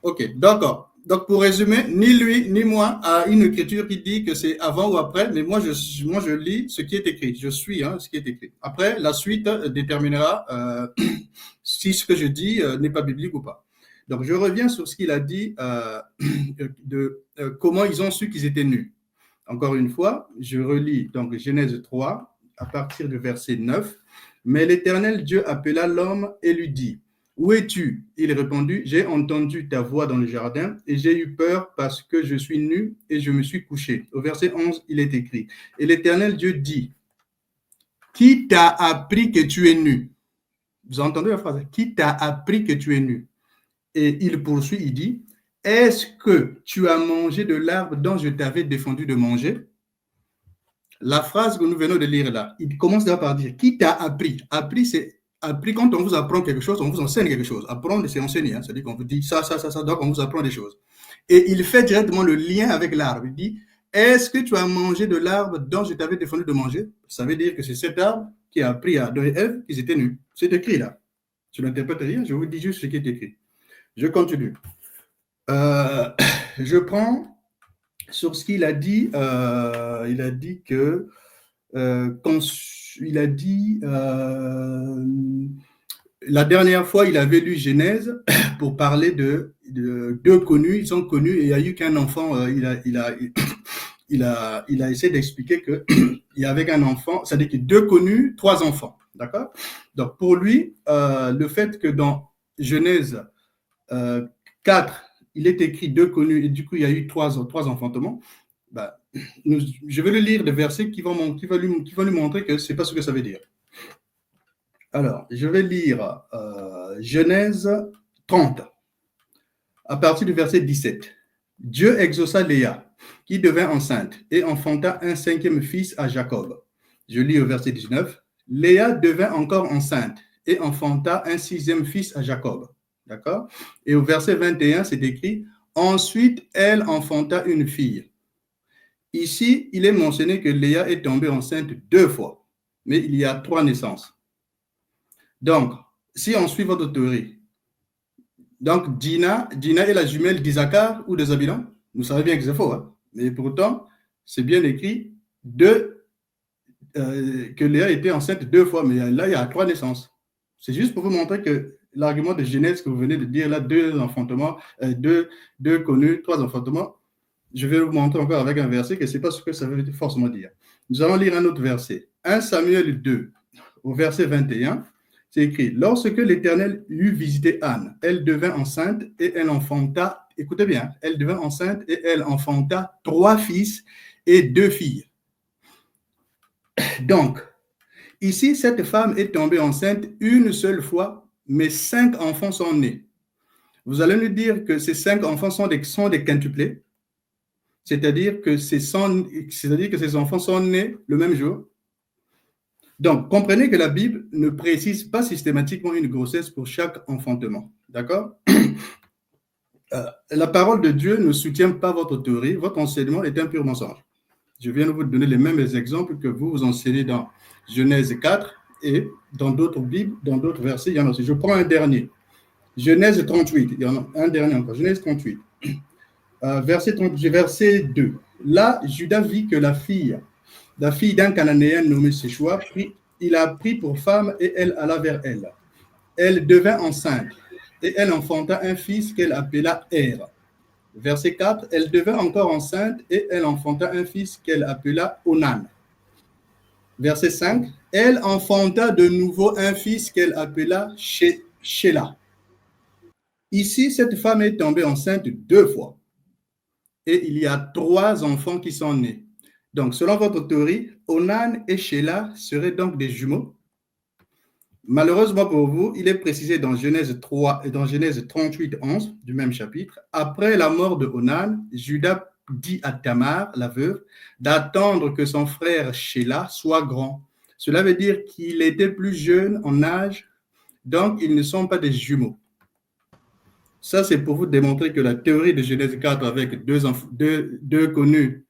Ok, d'accord. Donc, pour résumer, ni lui ni moi a une écriture qui dit que c'est avant ou après, mais moi, je lis ce qui est écrit. Je suis ce qui est écrit. Après, la suite déterminera si ce que je dis n'est pas biblique ou pas. Donc, je reviens sur ce qu'il a dit comment ils ont su qu'ils étaient nus. Encore une fois, je relis donc Genèse 3 à partir du verset 9. Mais l'Éternel Dieu appela l'homme et lui dit: où es-tu? Il répondit: j'ai entendu ta voix dans le jardin et j'ai eu peur parce que je suis nu et je me suis couché. Au verset 11, il est écrit: et l'Éternel Dieu dit: qui t'a appris que tu es nu? Vous entendez la phrase? Qui t'a appris que tu es nu? Et il poursuit, il dit: est-ce que tu as mangé de l'arbre dont je t'avais défendu de manger? La phrase que nous venons de lire là, il commence par dire: qui t'a appris? Appris, c'est appris quand on vous apprend quelque chose, on vous enseigne quelque chose. Apprendre, c'est enseigner. C'est-à-dire qu'on vous dit ça, donc on vous apprend des choses. Et il fait directement le lien avec l'arbre. Il dit: est-ce que tu as mangé de l'arbre dont je t'avais défendu de manger? Ça veut dire que c'est cet arbre qui a appris à Adam et Ève qu'ils étaient nus. C'est écrit là. Je n'interprète rien, je vous dis juste ce qui est écrit. Je continue. Je prends sur ce qu'il a dit. Il a dit que il a dit la dernière fois, il avait lu Genèse pour parler de deux connus. Ils sont connus et il n'y a eu qu'un enfant. Il a essayé d'expliquer qu'il y avait qu'un enfant, c'est-à-dire que deux connus, trois enfants. D'accord? Donc, pour lui, le fait que dans Genèse 4, il est écrit deux connus et du coup, il y a eu trois enfantements. Je vais le lire des versets qui vont lui montrer que ce n'est pas ce que ça veut dire. Alors, je vais lire Genèse 30, à partir du verset 17. Dieu exauça Léa, qui devint enceinte, et enfanta un cinquième fils à Jacob. Je lis au verset 19. Léa devint encore enceinte, et enfanta un sixième fils à Jacob. D'accord? Et au verset 21, c'est écrit: ensuite, elle enfanta une fille. Ici, il est mentionné que Léa est tombée enceinte 2 fois, mais il y a 3 naissances. Donc, si on suit votre théorie, donc Dina est la jumelle d'Isaacar ou de Zabilan. Vous savez bien que c'est faux, hein? Mais pourtant, c'est bien écrit que Léa était enceinte 2 fois, mais là, il y a 3 naissances. C'est juste pour vous montrer que l'argument de Genèse que vous venez de dire, là, 2 enfantements, 2 connus, 3 enfantements, je vais vous montrer encore avec un verset que ce n'est pas ce que ça veut forcément dire. Nous allons lire un autre verset. 1 Samuel 2, au verset 21, c'est écrit: lorsque l'Éternel eut visité Anne, elle devint enceinte et elle enfanta, écoutez bien, elle devint enceinte et elle enfanta 3 fils et 2 filles. Donc, ici, cette femme est tombée enceinte une seule fois, mais 5 enfants sont nés. Vous allez nous dire que ces 5 enfants sont des quintuplés. C'est-à-dire que ces enfants sont nés le même jour. Donc, comprenez que la Bible ne précise pas systématiquement une grossesse pour chaque enfantement. D'accord? La parole de Dieu ne soutient pas votre théorie. Votre enseignement est un pur mensonge. Je viens de vous donner les mêmes exemples que vous enseignez dans Genèse 4 et dans d'autres Bibles, dans d'autres versets, il y en a aussi. Je prends un dernier. Genèse 38. Il y en a un dernier encore. Genèse 38. Verset 2. Là, Judas vit que la fille d'un Cananéen nommé Séchoua, il a pris pour femme et elle alla vers elle. Elle devint enceinte et elle enfanta un fils qu'elle appela Er. Verset 4. Elle devint encore enceinte et elle enfanta un fils qu'elle appela Onan. Verset 5. Elle enfanta de nouveau un fils qu'elle appela Shelah. Ici, cette femme est tombée enceinte 2 fois. Et il y a 3 enfants qui sont nés. Donc, selon votre théorie, Onan et Shelah seraient donc des jumeaux. Malheureusement pour vous, il est précisé dans Genèse 3 et dans Genèse 38, 11 du même chapitre. Après la mort de Onan, Judas dit à Tamar, la veuve, d'attendre que son frère Sheila soit grand. Cela veut dire qu'il était plus jeune en âge, donc ils ne sont pas des jumeaux. Ça, c'est pour vous démontrer que la théorie de Genèse 4 avec deux connus,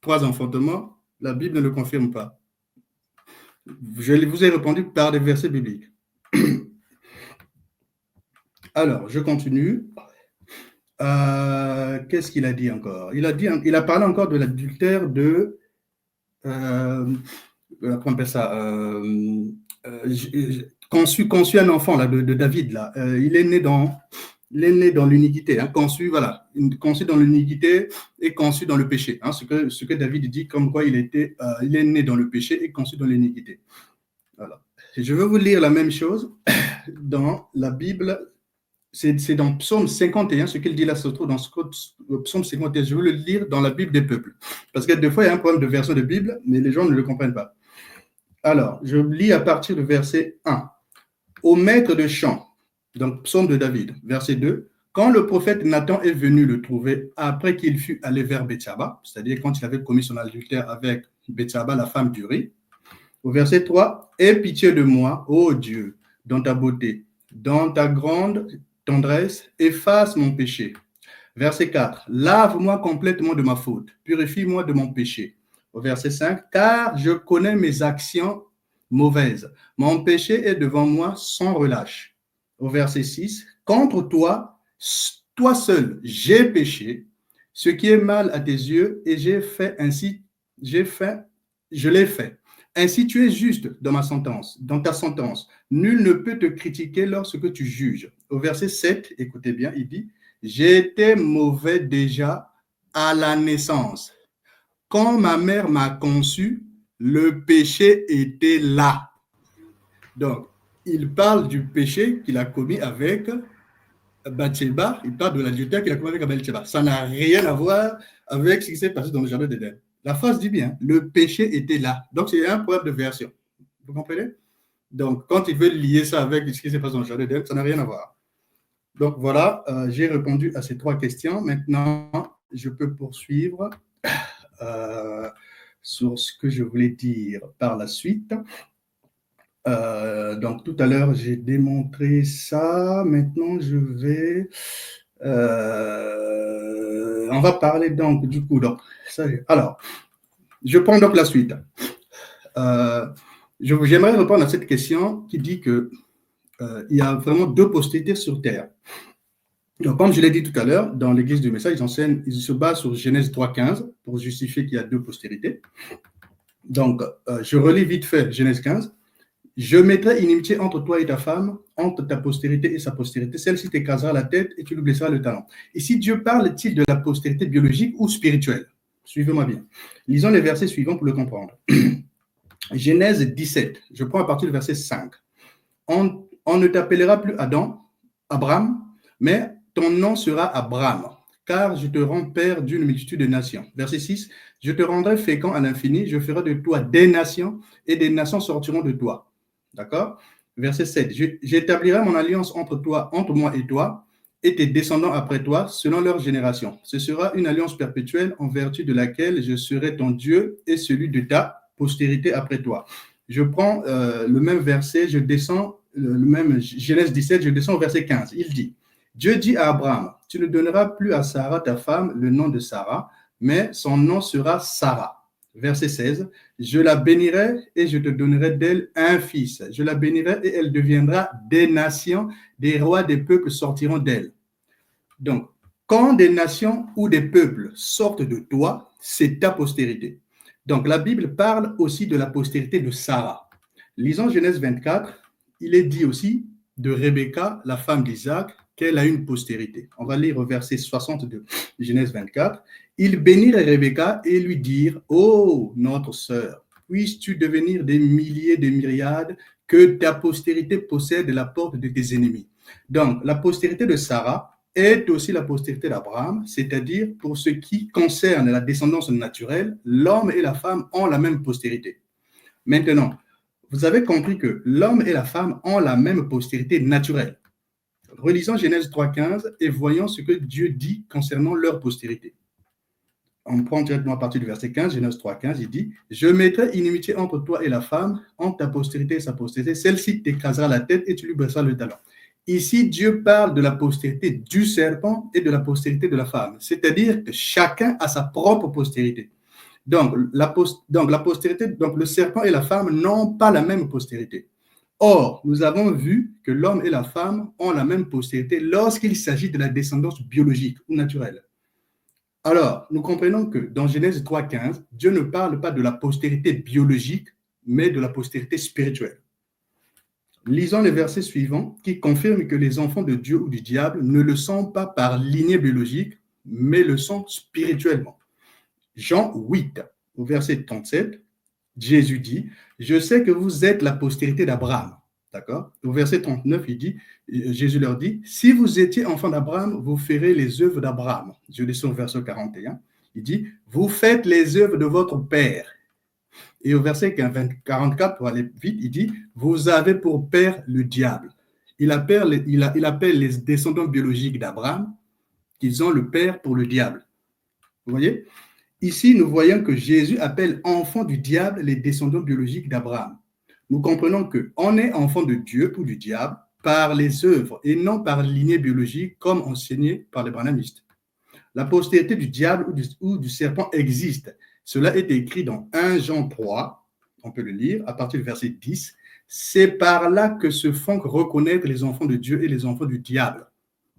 3 enfantements, la Bible ne le confirme pas. Je vous ai répondu par des versets bibliques. Alors, je continue. Qu'est-ce qu'il a dit encore? Il a parlé encore de l'adultère de... comment on appelle ça? Conçu un enfant là, de David. Là. Il est né dans l'iniquité, hein, conçu dans l'iniquité et conçu dans le péché. Hein, ce que David dit, comme quoi il est né dans le péché et conçu dans l'iniquité. Voilà. Je veux vous lire la même chose dans la Bible. C'est dans Psaume 51, ce qu'il dit là se trouve dans Psaume 51. Je veux le lire dans la Bible des peuples. Parce que des fois, il y a un problème de version de Bible, mais les gens ne le comprennent pas. Alors, je lis à partir du verset 1. Au maître de chant, donc Psaume de David, verset 2, quand le prophète Nathan est venu le trouver après qu'il fut allé vers Bethsaba, c'est-à-dire quand il avait commis son adultère avec Bethsaba, la femme d'Uri, au verset 3, aie pitié de moi, ô Dieu, dans ta beauté, dans ta grande tendresse, efface mon péché. Verset 4, lave-moi complètement de ma faute, purifie-moi de mon péché. Au verset 5, car je connais mes actions mauvaises, mon péché est devant moi sans relâche. Au verset 6, contre toi, toi seul, j'ai péché, ce qui est mal à tes yeux, et je l'ai fait. Ainsi, tu es juste dans ta sentence. Nul ne peut te critiquer lorsque tu juges. Au verset 7, écoutez bien, il dit, j'étais mauvais déjà à la naissance. Quand ma mère m'a conçu, le péché était là. Donc, il parle du péché qu'il a commis avec Bathsheba, il parle de l'adultère qu'il a commis avec Bathsheba. Ça n'a rien à voir avec ce qui s'est passé dans le jardin d'Éden. La phrase dit bien, le péché était là. Donc, c'est un problème de version. Vous comprenez? Donc, quand il veut lier ça avec ce qui s'est passé dans le jardin d'Éden, ça n'a rien à voir. Donc, voilà, j'ai répondu à ces 3 questions. Maintenant, je peux poursuivre sur ce que je voulais dire par la suite. Donc, tout à l'heure, j'ai démontré ça. Maintenant, je vais... on va parler donc du coup. Donc, ça, alors, je prends donc la suite. J'aimerais répondre à cette question qui dit que il y a vraiment 2 postérités sur Terre. Donc, comme je l'ai dit tout à l'heure, dans l'église du message, ils se basent sur Genèse 3.15 pour justifier qu'il y a 2 postérités. Donc, je relis vite fait Genèse 15. Je mettrai inimitié entre toi et ta femme, entre ta postérité et sa postérité. Celle-ci t'écrasera la tête et tu lui blesseras le talon. Ici, Dieu parle-t-il de la postérité biologique ou spirituelle? Suivez-moi bien. Lisons les versets suivants pour le comprendre. Genèse 17, je prends à partir du verset 5. On ne t'appellera plus Abraham, mais ton nom sera Abraham, car je te rends père d'une multitude de nations. Verset 6, je te rendrai fécond à l'infini, je ferai de toi des nations, et des nations sortiront de toi. D'accord? Verset 7, j'établirai mon alliance entre moi et toi, et tes descendants après toi, selon leur génération. Ce sera une alliance perpétuelle en vertu de laquelle je serai ton Dieu et celui de ta postérité après toi. Je prends le même verset, je descends, le même Genèse 17, je descends au verset 15. Il dit, Dieu dit à Abraham, tu ne donneras plus à Sarah, ta femme, le nom de Sarah, mais son nom sera Sarah. Verset 16, je la bénirai et je te donnerai d'elle un fils. Je la bénirai et elle deviendra des nations, des rois des peuples sortiront d'elle. Donc, quand des nations ou des peuples sortent de toi, c'est ta postérité. Donc, la Bible parle aussi de la postérité de Sarah. Lisons Genèse 24, il est dit aussi de Rebecca, la femme d'Isaac, qu'elle a une postérité. On va lire au verset 60 de Genèse 24. Ils bénirent Rebecca et lui dirent, « Oh, notre sœur, puisses-tu devenir des milliers, des myriades, que ta postérité possède la porte de tes ennemis. » Donc, la postérité de Sarah est aussi la postérité d'Abraham, c'est-à-dire pour ce qui concerne la descendance naturelle, l'homme et la femme ont la même postérité. Maintenant, vous avez compris que l'homme et la femme ont la même postérité naturelle. Relisons Genèse 3,15 et voyons ce que Dieu dit concernant leur postérité. On prend directement à partir du verset 15, Genèse 3,15, il dit « Je mettrai inimitié entre toi et la femme, entre ta postérité et sa postérité. Celle-ci t'écrasera la tête et tu lui briseras le talon. » Ici, Dieu parle de la postérité du serpent et de la postérité de la femme. C'est-à-dire que chacun a sa propre postérité. Donc, le serpent et la femme n'ont pas la même postérité. Or, nous avons vu que l'homme et la femme ont la même postérité lorsqu'il s'agit de la descendance biologique ou naturelle. Alors, nous comprenons que dans Genèse 3,15, Dieu ne parle pas de la postérité biologique, mais de la postérité spirituelle. Lisons les versets suivants qui confirment que les enfants de Dieu ou du diable ne le sont pas par lignée biologique, mais le sont spirituellement. Jean 8, au verset 37, Jésus dit « Je sais que vous êtes la postérité d'Abraham. » D'accord? Au verset 39, Jésus leur dit « Si vous étiez enfant d'Abraham, vous ferez les œuvres d'Abraham. » Je descends au verset 41. Il dit « Vous faites les œuvres de votre père. » Et au verset 44, pour aller vite, il dit « Vous avez pour père le diable. » Il appelle les descendants biologiques d'Abraham qu'ils ont le père pour le diable. Vous voyez? Ici, nous voyons que Jésus appelle enfants du diable les descendants biologiques d'Abraham. Nous comprenons qu'on est enfant de Dieu ou du diable par les œuvres et non par lignée biologique comme enseigné par les branhamistes. La postérité du diable ou du serpent existe. Cela est écrit dans 1 Jean 3, on peut le lire à partir du verset 10. C'est par là que se font reconnaître les enfants de Dieu et les enfants du diable.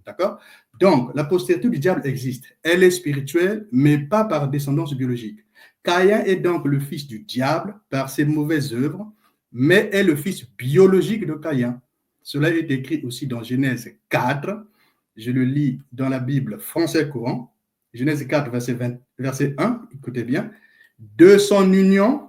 D'accord? Donc, la postérité du diable existe. Elle est spirituelle, mais pas par descendance biologique. Caïn est donc le fils du diable par ses mauvaises œuvres, mais est le fils biologique de Caïn. Cela est écrit aussi dans Genèse 4. Je le lis dans la Bible français courant. Genèse 4, verset 1, écoutez bien. De son union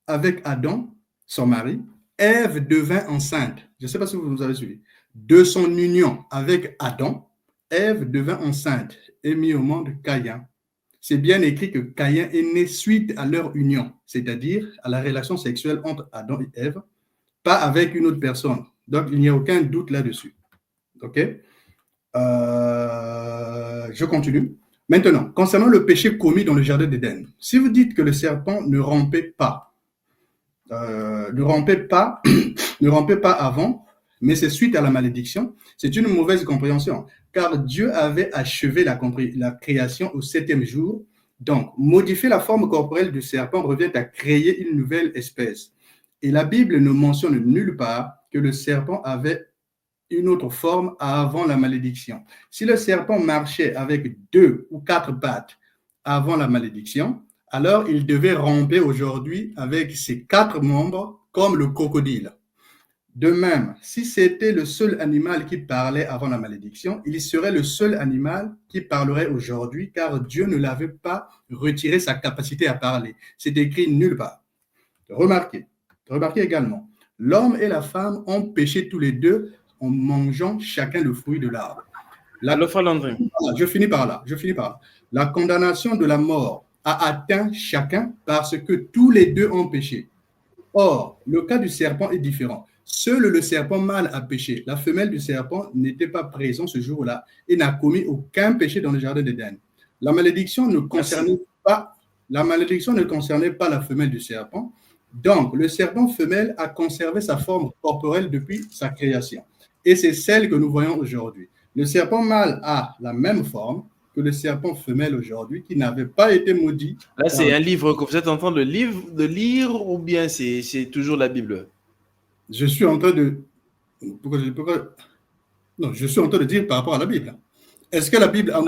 avec Adam, son mari, Ève devint enceinte. Je ne sais pas si vous avez suivi. De son union avec Adam, Ève devint enceinte et mit au monde Caïn. C'est bien écrit que Caïn est né suite à leur union, c'est-à-dire à la relation sexuelle entre Adam et Ève, pas avec une autre personne. Donc, il n'y a aucun doute là-dessus. OK? Je continue. Maintenant, concernant le péché commis dans le jardin d'Éden, si vous dites que le serpent ne rampait pas avant, mais c'est suite à la malédiction, c'est une mauvaise compréhension, car Dieu avait achevé la création au 7e jour. Donc, modifier la forme corporelle du serpent revient à créer une nouvelle espèce. Et la Bible ne mentionne nulle part que le serpent avait une autre forme avant la malédiction. Si le serpent marchait avec 2 ou 4 pattes avant la malédiction, alors il devait ramper aujourd'hui avec ses 4 membres comme le crocodile. De même, si c'était le seul animal qui parlait avant la malédiction, il serait le seul animal qui parlerait aujourd'hui, car Dieu ne l'avait pas retiré sa capacité à parler. C'est écrit nulle part. Remarquez également, l'homme et la femme ont péché tous les deux en mangeant chacun le fruit de l'arbre. Je finis par là. La condamnation de la mort a atteint chacun parce que tous les deux ont péché. Or, le cas du serpent est différent. Seul le serpent mâle a péché. La femelle du serpent n'était pas présente ce jour-là et n'a commis aucun péché dans le jardin d'Éden. La malédiction ne concernait pas la femelle du serpent. Donc, le serpent femelle a conservé sa forme corporelle depuis sa création. Et c'est celle que nous voyons aujourd'hui. Le serpent mâle a la même forme que le serpent femelle aujourd'hui qui n'avait pas été maudit. Là, c'est un livre que vous êtes en train de lire ou bien c'est toujours la Bible? Je suis en train de... Non, je suis en train de dire par rapport à la Bible. Est-ce que la Bible a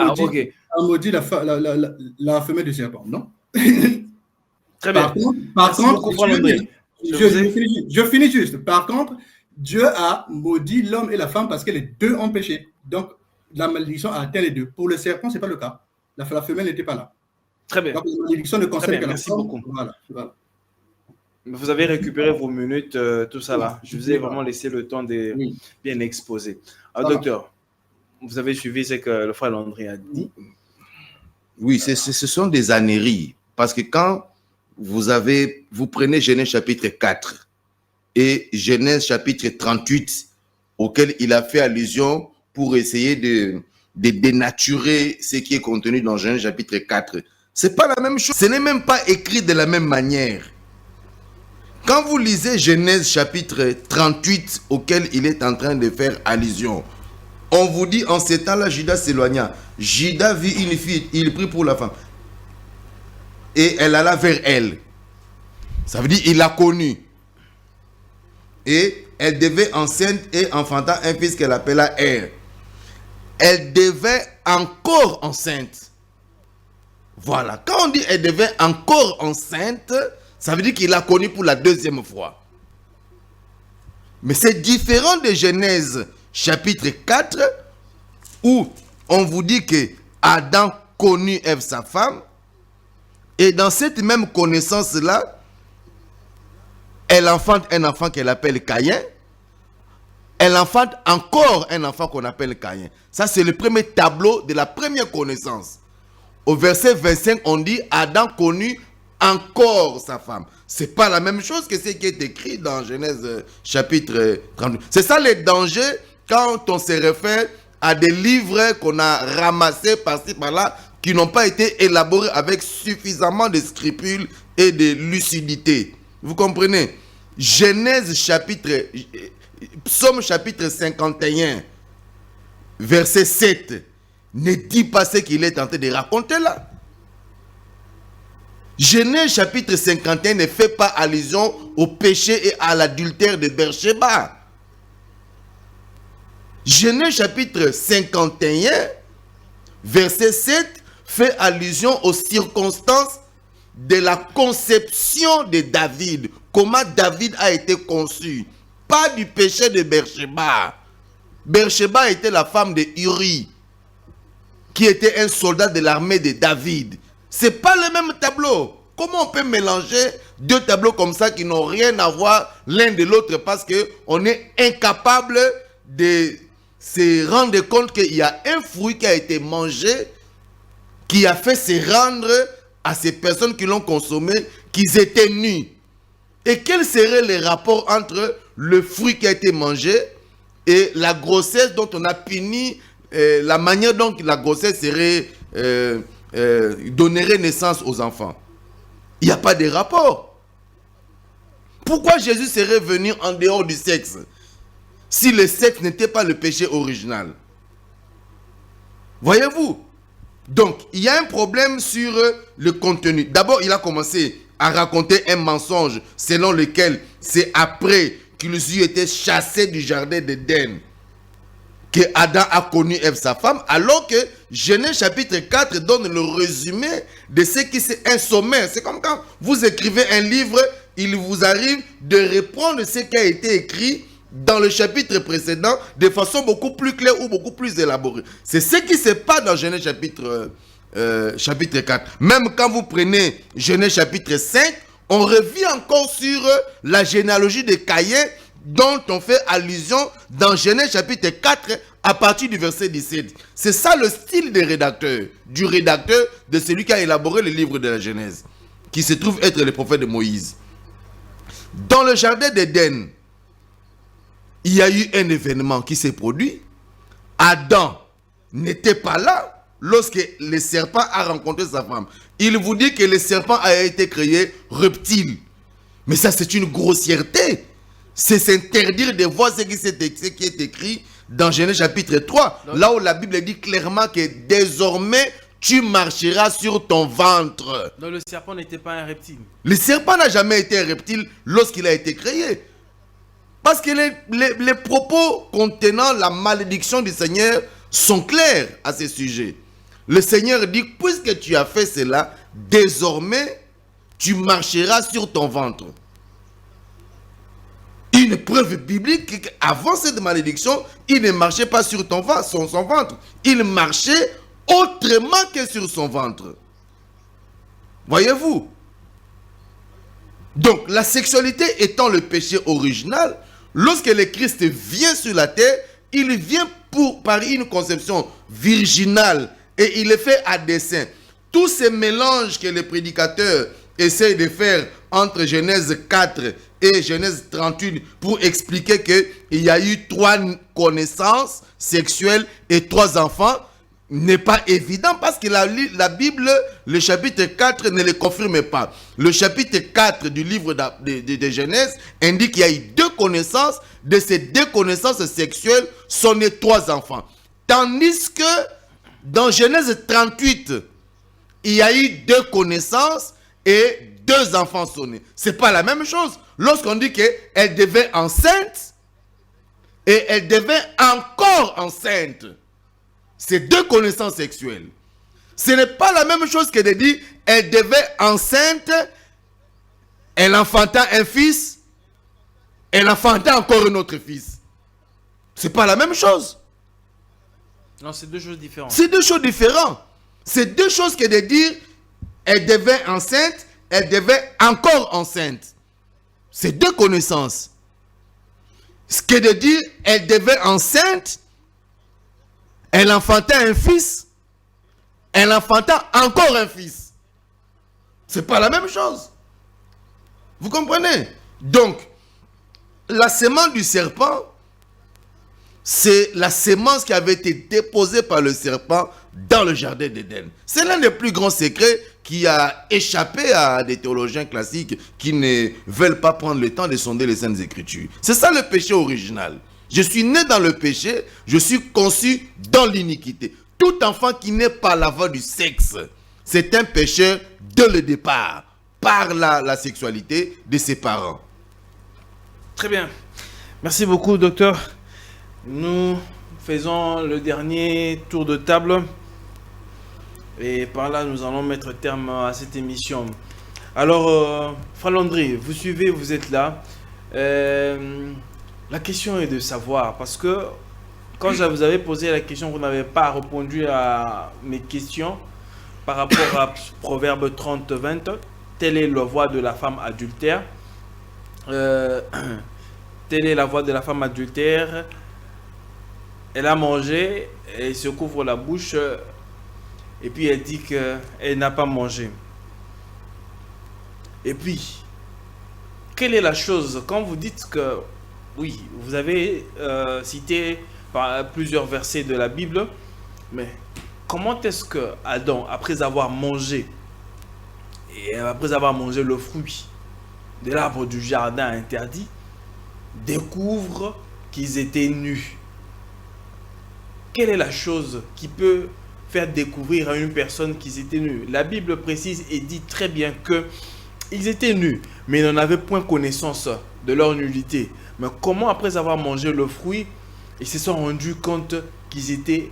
maudit la femelle du serpent? Non. Très bien. Par contre, je finis juste. Par contre, Dieu a maudit l'homme et la femme parce que les deux ont péché. Donc, la malédiction a atteint les deux. Pour le serpent, ce n'est pas le cas. La femelle n'était pas là. Très bien. Donc, la malédiction ne concerne que la Merci femme. beaucoup. Voilà. Vous avez récupéré vos minutes, tout ça là. Je vous ai vraiment laissé le temps de bien exposer. Alors, docteur, vous avez suivi ce que le frère Landry a dit. Oui, ce sont des âneries. Parce que quand vous prenez Genèse chapitre 4 et Genèse chapitre 38, auquel il a fait allusion pour essayer de dénaturer ce qui est contenu dans Genèse chapitre 4. C'est pas la même chose. Ce n'est même pas écrit de la même manière. Quand vous lisez Genèse chapitre 38, auquel il est en train de faire allusion, on vous dit, en ces temps-là, Judas s'éloigna. Judas vit une fille, il prit pour la femme. Et elle alla vers elle. Ça veut dire, il l'a connue. Et elle devait enceinte et enfanta un fils qu'elle appela Er. Elle devait encore enceinte. Voilà. Quand on dit elle devait encore enceinte, ça veut dire qu'il l'a connue pour la deuxième fois. Mais c'est différent de Genèse chapitre 4, où on vous dit que Adam connut Ève sa femme, et dans cette même connaissance-là, elle enfante un enfant qu'elle appelle Caïn. Elle enfante encore un enfant qu'on appelle Caïn. Ça, c'est le premier tableau de la première connaissance. Au verset 25, on dit Adam connut encore sa femme. Ce n'est pas la même chose que ce qui est écrit dans Genèse chapitre 32. C'est ça les dangers quand on se réfère à des livres qu'on a ramassés par-ci par-là, qui n'ont pas été élaborés avec suffisamment de scrupules et de lucidité. Vous comprenez? Genèse chapitre, Psaume chapitre 51, verset 7, ne dit pas ce qu'il est tenté de raconter là. Genèse chapitre 51 ne fait pas allusion au péché et à l'adultère de Beersheba. Genèse chapitre 51, verset 7, fait allusion aux circonstances de la conception de David. Comment David a été conçu. Pas du péché de Beersheba. Beersheba était la femme de Uri, qui était un soldat de l'armée de David. Ce n'est pas le même tableau. Comment on peut mélanger deux tableaux comme ça qui n'ont rien à voir l'un de l'autre parce qu'on est incapable de se rendre compte qu'il y a un fruit qui a été mangé qui a fait se rendre à ces personnes qui l'ont consommé qu'ils étaient nus. Et quel serait le rapport entre le fruit qui a été mangé et la grossesse dont on a puni, la manière dont la grossesse serait donnerait naissance aux enfants? Il n'y a pas de rapport. Pourquoi Jésus serait venu en dehors du sexe si le sexe n'était pas le péché original? Voyez-vous? Donc, il y a un problème sur le contenu. D'abord, il a commencé à raconter un mensonge selon lequel c'est après qu'ils eurent été chassés du jardin d'Éden que Adam a connu Ève sa femme, alors que Genèse chapitre 4 donne le résumé de ce qui c'est un sommaire. C'est comme quand vous écrivez un livre, il vous arrive de reprendre ce qui a été écrit dans le chapitre précédent de façon beaucoup plus claire ou beaucoup plus élaborée. C'est ce qui se passe dans Genèse chapitre 4. Même quand vous prenez Genèse chapitre 5, on revient encore sur la généalogie de Caïn dont on fait allusion dans Genèse chapitre 4 à partir du verset 17. C'est ça le style du rédacteur de celui qui a élaboré le livre de la Genèse, qui se trouve être le prophète de Moïse. Dans le jardin d'Éden, il y a eu un événement qui s'est produit. Adam n'était pas là lorsque le serpent a rencontré sa femme. Il vous dit que le serpent a été créé reptile. Mais ça, c'est une grossièreté. C'est s'interdire de voir ce qui est écrit dans Genèse chapitre 3. Là où la Bible dit clairement que désormais, tu marcheras sur ton ventre. Donc le serpent n'était pas un reptile. Le serpent n'a jamais été un reptile lorsqu'il a été créé. Parce que les propos contenant la malédiction du Seigneur sont clairs à ce sujet. Le Seigneur dit, puisque tu as fait cela, désormais, tu marcheras sur ton ventre. Une preuve biblique qu'avant cette malédiction, il ne marchait pas sur son ventre. Il marchait autrement que sur son ventre. Voyez-vous? Donc, la sexualité étant le péché original, lorsque le Christ vient sur la terre, il vient par une conception virginale et il est fait à dessein. Tous ces mélanges que les prédicateurs essaye de faire entre Genèse 4 et Genèse 38 pour expliquer qu'il y a eu 3 connaissances sexuelles et 3 enfants n'est pas évident parce que la Bible, le chapitre 4 ne le confirme pas. Le chapitre 4 du livre de Genèse indique qu'il y a eu 2 connaissances. De ces 2 connaissances sexuelles sont nés 3 enfants. Tandis que dans Genèse 38, il y a eu 2 connaissances et 2 enfants sont nés. Ce n'est pas la même chose. Lorsqu'on dit qu'elle devait enceinte et elle devait encore enceinte, c'est 2 connaissances sexuelles. Ce n'est pas la même chose que de dire elle devait enceinte, elle enfanta un fils, elle enfanta encore un autre fils. Ce n'est pas la même chose. Non, c'est 2 choses différentes. C'est 2 choses différentes. C'est 2 choses que de dire elle devait enceinte, elle devait encore enceinte. C'est 2 connaissances. Ce que de dire elle devait enceinte, elle enfanta un fils, elle enfanta encore un fils. C'est pas la même chose. Vous comprenez? Donc, la semence du serpent, c'est la semence qui avait été déposée par le serpent dans le jardin d'Éden. C'est l'un des plus grands secrets qui a échappé à des théologiens classiques qui ne veulent pas prendre le temps de sonder les Saintes Écritures. C'est ça le péché original. Je suis né dans le péché, je suis conçu dans l'iniquité. Tout enfant qui naît par la voie du sexe, c'est un pécheur dès le départ, par la sexualité de ses parents. Très bien. Merci beaucoup, docteur. Nous faisons le dernier tour de table. Et par là, nous allons mettre terme à cette émission. Alors, Frère Landry, vous suivez, vous êtes là. La question est de savoir, parce que quand je vous avais posé la question, vous n'avez pas répondu à mes questions par rapport à Proverbe 30-20. Telle est la voie de la femme adultère. Telle est la voie de la femme adultère. Elle a mangé, elle se couvre la bouche et puis elle dit qu'elle n'a pas mangé. Et puis, quelle est la chose quand vous dites que, oui, vous avez cité plusieurs versets de la Bible, mais comment est-ce que Adam, après avoir mangé, et après avoir mangé le fruit de l'arbre du jardin interdit, découvre qu'ils étaient nus? Quelle est la chose qui peut faire découvrir à une personne qu'ils étaient nus? La Bible précise et dit très bien que ils étaient nus, mais ils n'en avaient point connaissance de leur nudité. Mais comment, après avoir mangé le fruit, ils se sont rendus compte qu'ils étaient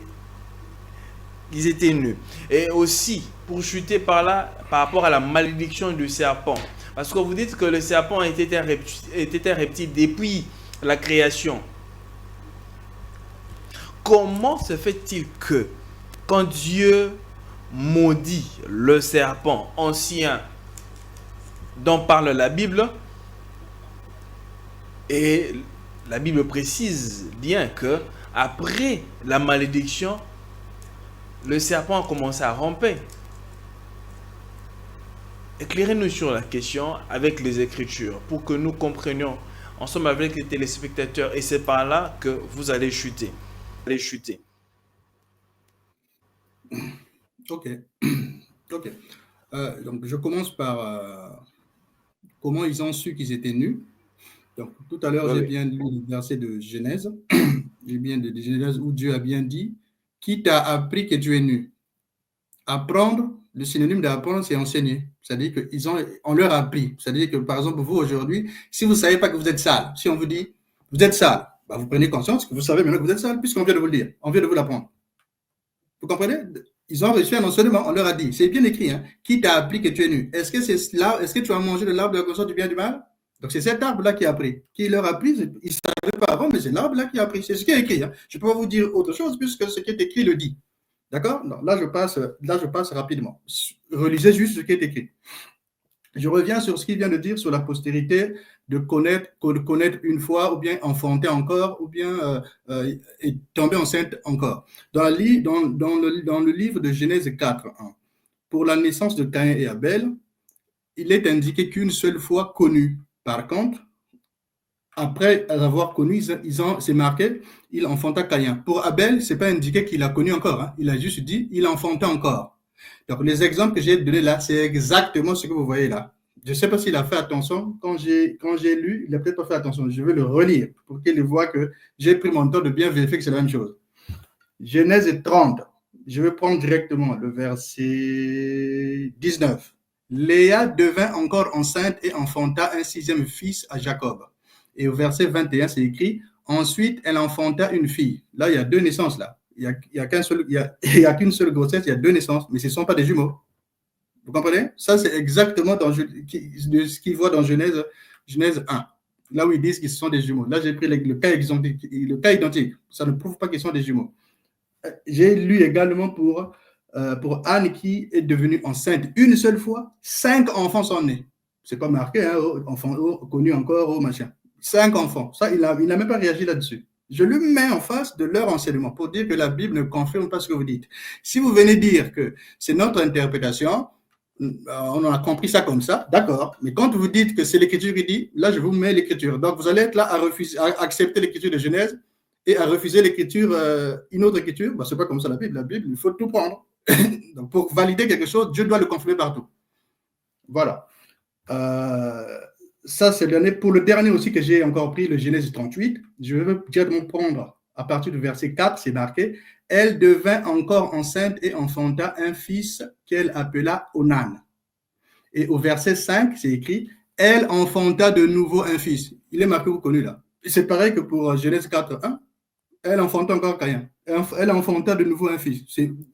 nus? Et aussi, pour chuter par là, par rapport à la malédiction du serpent. Parce que vous dites que le serpent était un reptile depuis la création. Comment se fait-il que, quand Dieu maudit le serpent ancien dont parle la Bible, et la Bible précise bien que après la malédiction, le serpent a commencé à ramper? Éclairez-nous sur la question avec les Écritures pour que nous comprenions ensemble avec les téléspectateurs, et c'est par là que vous allez chuter. Ok. Ok. Donc, je commence par comment ils ont su qu'ils étaient nus. Donc, tout à l'heure, j'ai bien lu le verset de Genèse. J'ai bien de Genèse où Dieu a bien dit « Qui t'a appris que tu es nu ?» Apprendre, le synonyme d'apprendre, c'est enseigner. C'est-à-dire qu'on leur a appris. C'est-à-dire que, par exemple, vous, aujourd'hui, si vous ne savez pas que vous êtes sale, si on vous dit « Vous êtes sale », bah, vous prenez conscience que vous savez maintenant que vous êtes sale, puisqu'on vient de vous le dire. On vient de vous l'apprendre. Vous comprenez? Ils ont reçu un enseignement, on leur a dit, c'est bien écrit, hein, qui t'a appris que tu es nu? Est-ce que c'est là, est-ce que tu as mangé de l'arbre de la connaissance du bien et du mal? Donc c'est cet arbre-là qui a appris. Qui leur a appris, ils ne savaient pas avant, mais c'est l'arbre-là qui a appris. C'est ce qui est écrit. Hein. Je ne peux pas vous dire autre chose puisque ce qui est écrit le dit. D'accord? Là, je passe rapidement. Relisez juste ce qui est écrit. Je reviens sur ce qu'il vient de dire sur la postérité, de connaître une fois, ou bien enfanter encore, ou bien et tomber enceinte encore. Dans le livre de Genèse 4, hein, pour la naissance de Caïn et Abel, il est indiqué qu'une seule fois connu. Par contre, après avoir connu, c'est marqué, il enfanta Caïn. Pour Abel, ce n'est pas indiqué qu'il a connu encore. Hein. Il a juste dit, il enfanta encore. Donc, les exemples que j'ai donnés là, c'est exactement ce que vous voyez là. Je ne sais pas s'il a fait attention. Quand j'ai lu, il n'a peut-être pas fait attention. Je vais le relire pour qu'il voit que j'ai pris mon temps de bien vérifier que c'est la même chose. Genèse 30. Je vais prendre directement le verset 19. Léa devint encore enceinte et enfanta un 6e fils à Jacob. Et au verset 21, c'est écrit, ensuite, elle enfanta une fille. Là, il y a 2 naissances là. Il n'y a qu'une seule grossesse, il y a 2 naissances, mais ce ne sont pas des jumeaux. Vous comprenez? Ça, c'est exactement ce qu'ils voient dans Genèse 1. Là où ils disent qu'ils sont des jumeaux. Là, j'ai pris le cas identique. Ça ne prouve pas qu'ils sont des jumeaux. J'ai lu également pour Anne qui est devenue enceinte une seule fois. 5 enfants sont nés. Ce n'est pas marqué, hein, enfants connus encore, machin. 5 enfants. Ça, il n'a même pas réagi là-dessus. Je le mets en face de leur enseignement pour dire que la Bible ne confirme pas ce que vous dites. Si vous venez dire que c'est notre interprétation, on a compris ça comme ça, d'accord. Mais quand vous dites que c'est l'Écriture qui dit, là, je vous mets l'Écriture. Donc, vous allez être là à accepter l'Écriture de Genèse et à refuser l'Écriture, une autre Écriture. Ce n'est pas comme ça la Bible. La Bible, il faut tout prendre. Donc, pour valider quelque chose, Dieu doit le confirmer partout. Voilà. Ça, c'est pour le dernier aussi que j'ai encore pris, le Genèse 38. Je vais directement prendre à partir du verset 4, c'est marqué. Elle devint encore enceinte et enfanta un fils qu'elle appela Onan. Et au verset 5, c'est écrit, elle enfanta de nouveau un fils. Il est marqué, vous connaissez là. C'est pareil que pour Genèse 4, 1. Elle enfanta encore Caïn. Elle enfanta de nouveau un fils.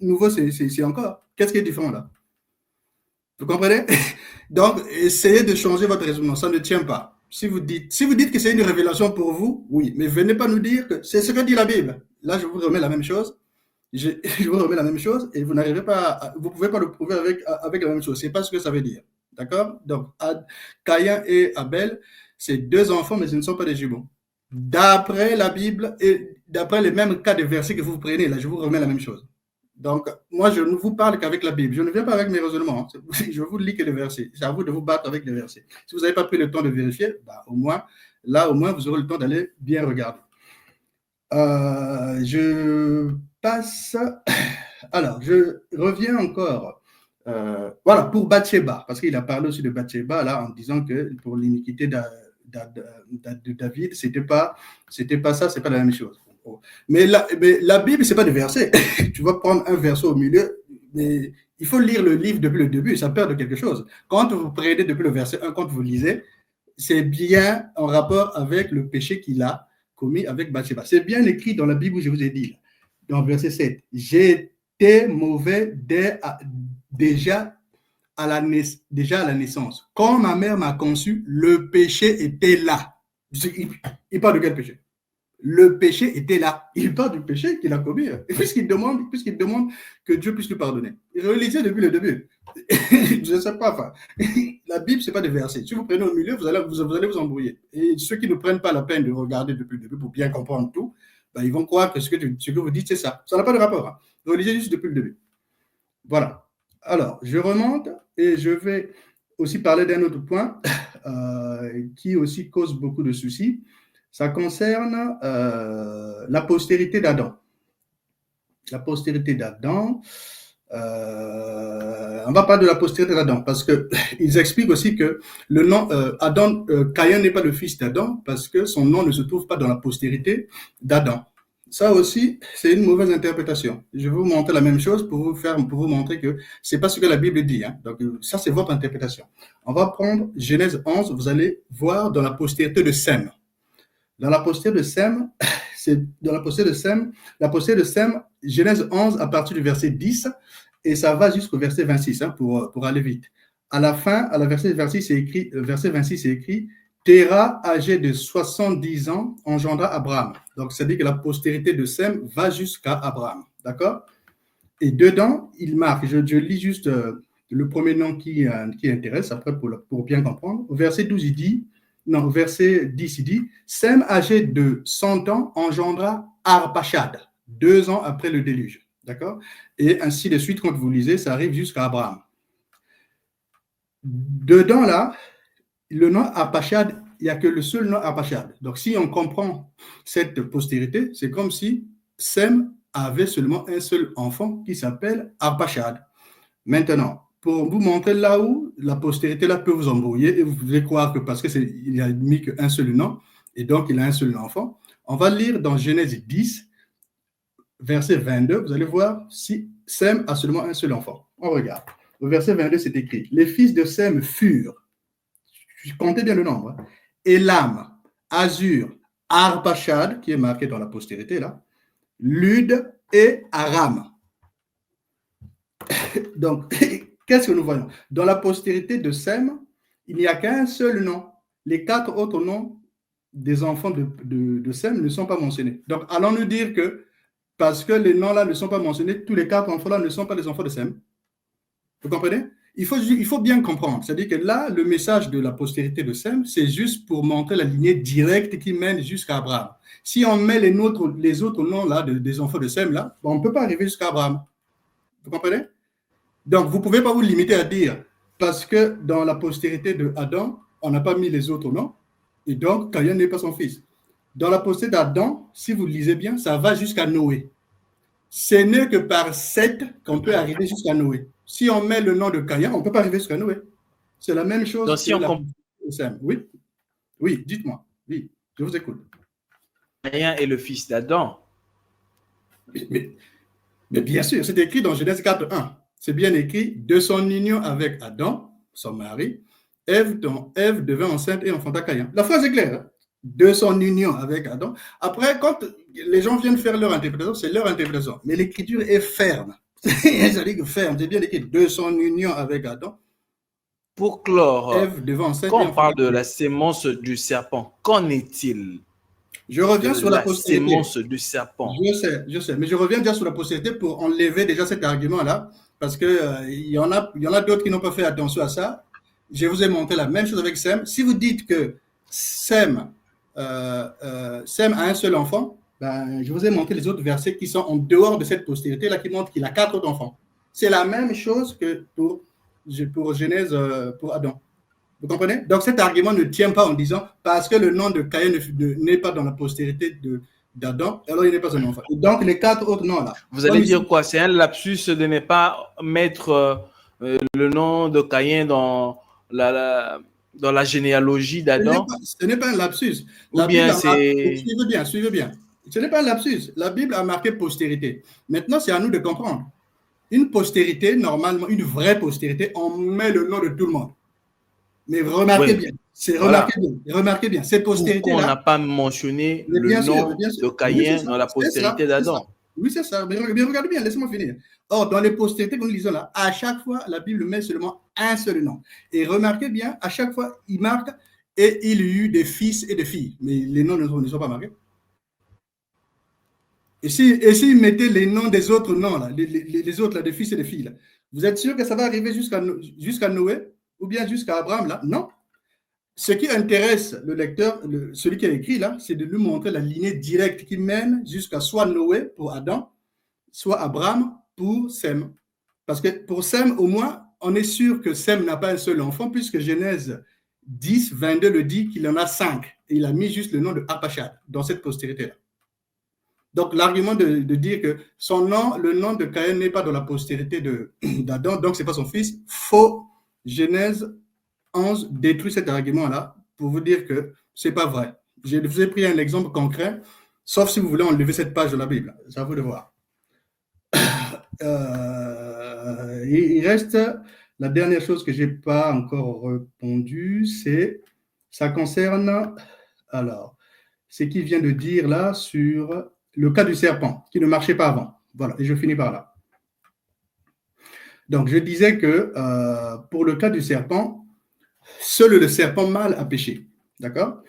Nouveau, c'est encore. Qu'est-ce qui est différent là? Vous comprenez? Donc, essayez de changer votre raisonnement. Ça ne tient pas. Si vous dites que c'est une révélation pour vous, oui. Mais venez pas nous dire que c'est ce que dit la Bible. Là, je vous remets la même chose. Je vous remets la même chose et vous n'arrivez pas, vous pouvez pas le prouver avec la même chose. C'est pas ce que ça veut dire. D'accord? Donc, Caïn et Abel, c'est 2 enfants, mais ce ne sont pas des jumeaux. D'après la Bible et d'après les mêmes cas de versets que vous prenez, là, je vous remets la même chose. Donc, moi, je ne vous parle qu'avec la Bible. Je ne viens pas avec mes raisonnements. Je vous lis que les versets. C'est à vous de vous battre avec les versets. Si vous n'avez pas pris le temps de vérifier, au moins, vous aurez le temps d'aller bien regarder. Je passe. Alors, je reviens encore. Voilà, pour Bathsheba, parce qu'il a parlé aussi de Bathsheba, là, en disant que pour l'iniquité de David, c'était pas ça, c'est pas la même chose. Mais la Bible, c'est pas des versets. Tu vas prendre un verset au milieu, mais il faut lire le livre depuis le début, ça perd de quelque chose. Quand vous prenez depuis le verset 1, quand vous lisez, c'est bien en rapport avec le péché qu'il a commis avec Bathsheba. C'est bien écrit dans la Bible où je vous ai dit, là, dans le verset 7. J'étais mauvais déjà à la naissance. Quand ma mère m'a conçu, le péché était là. Il parle de quel péché? Le péché était là. Il parle du péché qu'il a commis. Et puisqu'il demande que Dieu puisse lui pardonner. Relisez depuis le début. Je ne sais pas. Enfin, la Bible, ce n'est pas des versets. Si vous prenez au milieu, vous allez vous embrouiller. Et ceux qui ne prennent pas la peine de regarder depuis le début pour bien comprendre tout, ils vont croire que ce que vous dites, c'est ça. Ça n'a pas de rapport. Hein. Relisez juste depuis le début. Voilà. Alors, je remonte et je vais aussi parler d'un autre point qui aussi cause beaucoup de soucis. Ça concerne la postérité d'Adam. La postérité d'Adam, on va parler de la postérité d'Adam parce qu'ils expliquent aussi que le nom Caïn n'est pas le fils d'Adam parce que son nom ne se trouve pas dans la postérité d'Adam. Ça aussi, c'est une mauvaise interprétation. Je vais vous montrer la même chose pour vous montrer que c'est pas ce que la Bible dit. Hein. Donc, ça, c'est votre interprétation. On va prendre Genèse 11, vous allez voir dans la postérité de Sem. Dans la postérité de Sem, la postérité de Sem, Genèse 11 à partir du verset 10, et ça va jusqu'au verset 26, hein, pour aller vite. À la fin, à la verset 26, verset 26, c'est écrit Téra, âgé de 70 ans, engendra Abraham. Donc, ça dit que la postérité de Sem va jusqu'à Abraham. D'accord? Et dedans, il marque, je lis juste le premier nom qui intéresse, après pour bien comprendre. Au verset 12, au verset 10, il dit Sem, âgé de 100 ans, engendra Arpachad, 2 ans après le déluge. D'accord? Et ainsi de suite, quand vous lisez, ça arrive jusqu'à Abraham. Dedans, là, le nom Arpachad, il n'y a que le seul nom Arpachad. Donc, si on comprend cette postérité, c'est comme si Sem avait seulement un seul enfant qui s'appelle Arpachad. Maintenant, pour vous montrer là où la postérité là peut vous embrouiller et vous pouvez croire que parce qu'il n'a mis qu'un seul nom et donc il a un seul enfant, on va lire dans Genèse 10, verset 22, vous allez voir si Sem a seulement un seul enfant. On regarde. Au verset 22, c'est écrit, les fils de Sem furent, comptez bien le nombre, hein, Élam, Azur, Arpachad, qui est marqué dans la postérité là, Lud et Aram. Donc, qu'est-ce que nous voyons? Dans la postérité de Sem, il n'y a qu'un seul nom. Les 4 autres noms des enfants de Sem ne sont pas mentionnés. Donc, allons-nous dire que parce que les noms-là ne sont pas mentionnés, tous les 4 enfants-là ne sont pas des enfants de Sem? Vous comprenez? Il faut bien comprendre. C'est-à-dire que là, le message de la postérité de Sem, c'est juste pour montrer la lignée directe qui mène jusqu'à Abraham. Si on met les autres noms là, des enfants de Sem, là, on ne peut pas arriver jusqu'à Abraham. Vous comprenez? Donc, vous ne pouvez pas vous limiter à dire, parce que dans la postérité de Adam, on n'a pas mis les autres noms, et donc Caïn n'est pas son fils. Dans la postérité d'Adam, si vous lisez bien, ça va jusqu'à Noé. Ce n'est que par 7 qu'on peut arriver jusqu'à Noé. Si on met le nom de Caïn, on ne peut pas arriver jusqu'à Noé. C'est la même chose. Donc, si on Oui, oui, dites-moi. Oui, je vous écoute. Caïn est le fils d'Adam. Mais bien sûr, c'est écrit dans Genèse 4.1. C'est bien écrit, de son union avec Adam, son mari, Ève devint enceinte et enfanta Caïn. La phrase est claire. Hein? De son union avec Adam. Après, quand les gens viennent faire leur interprétation, c'est leur interprétation. Mais l'écriture est ferme. C'est-à-dire que ferme, c'est bien écrit, de son union avec Adam. Pour clore, Ève devint enceinte quand on parle de la sémence du serpent, qu'en est-il? Je reviens sur la postérité. Sémence du serpent. Je sais, mais je reviens déjà sur la postérité pour enlever déjà cet argument-là, parce que il y en a d'autres qui n'ont pas fait attention à ça. Je vous ai montré la même chose avec Sem. Si vous dites que Sem a un seul enfant, ben, je vous ai montré les autres versets qui sont en dehors de cette postérité-là, qui montrent qu'il a 4 autres enfants. C'est la même chose que pour Genèse, pour Adam. Vous comprenez? Donc cet argument ne tient pas en disant parce que le nom de Caïn n'est pas dans la postérité d'Adam, alors il n'est pas un enfant. Et donc les 4 autres noms là. Vous allez dire quoi? C'est un lapsus de ne pas mettre le nom de Caïn dans la généalogie d'Adam? Ce n'est pas un lapsus. Ou bien c'est... Suivez bien. Ce n'est pas un lapsus. La Bible a marqué postérité. Maintenant, c'est à nous de comprendre. Une postérité, normalement, une vraie postérité, on met le nom de tout le monde. Mais remarquez bien, remarquez bien, cette postérité-là. Pourquoi on n'a pas mentionné le nom de Caïn dans la postérité d'Adam? Oui, c'est ça. Mais regardez bien, laissez-moi finir. Or, dans les postérités que nous lisons là, à chaque fois, la Bible met seulement un seul nom. Et remarquez bien, à chaque fois, il marque et il y eut des fils et des filles. Mais les noms ne sont pas marqués. Et s'il mettait les noms des autres noms, là, les autres, là, des fils et des filles, là, vous êtes sûr que ça va arriver jusqu'à Noé ou bien jusqu'à Abraham là? Non. Ce qui intéresse le lecteur, celui qui a écrit là, c'est de lui montrer la lignée directe qui mène jusqu'à soit Noé pour Adam, soit Abraham pour Sem. Parce que pour Sem, au moins, on est sûr que Sem n'a pas un seul enfant, puisque Genèse 10, 22 le dit qu'il en a 5. Et il a mis juste le nom de Arpachad dans cette postérité-là. Donc, l'argument de dire que le nom de Caïn n'est pas dans la postérité d'Adam, donc ce n'est pas son fils, faux. Genèse 11 détruit cet argument-là pour vous dire que ce n'est pas vrai. Je vous ai pris un exemple concret, sauf si vous voulez enlever cette page de la Bible. C'est à vous de voir. Il reste la dernière chose que je n'ai pas encore répondu, ça concerne ce qu'il vient de dire là sur le cas du serpent qui ne marchait pas avant. Voilà, et je finis par là. Donc, je disais que pour le cas du serpent, seul le serpent mâle a péché. D'accord?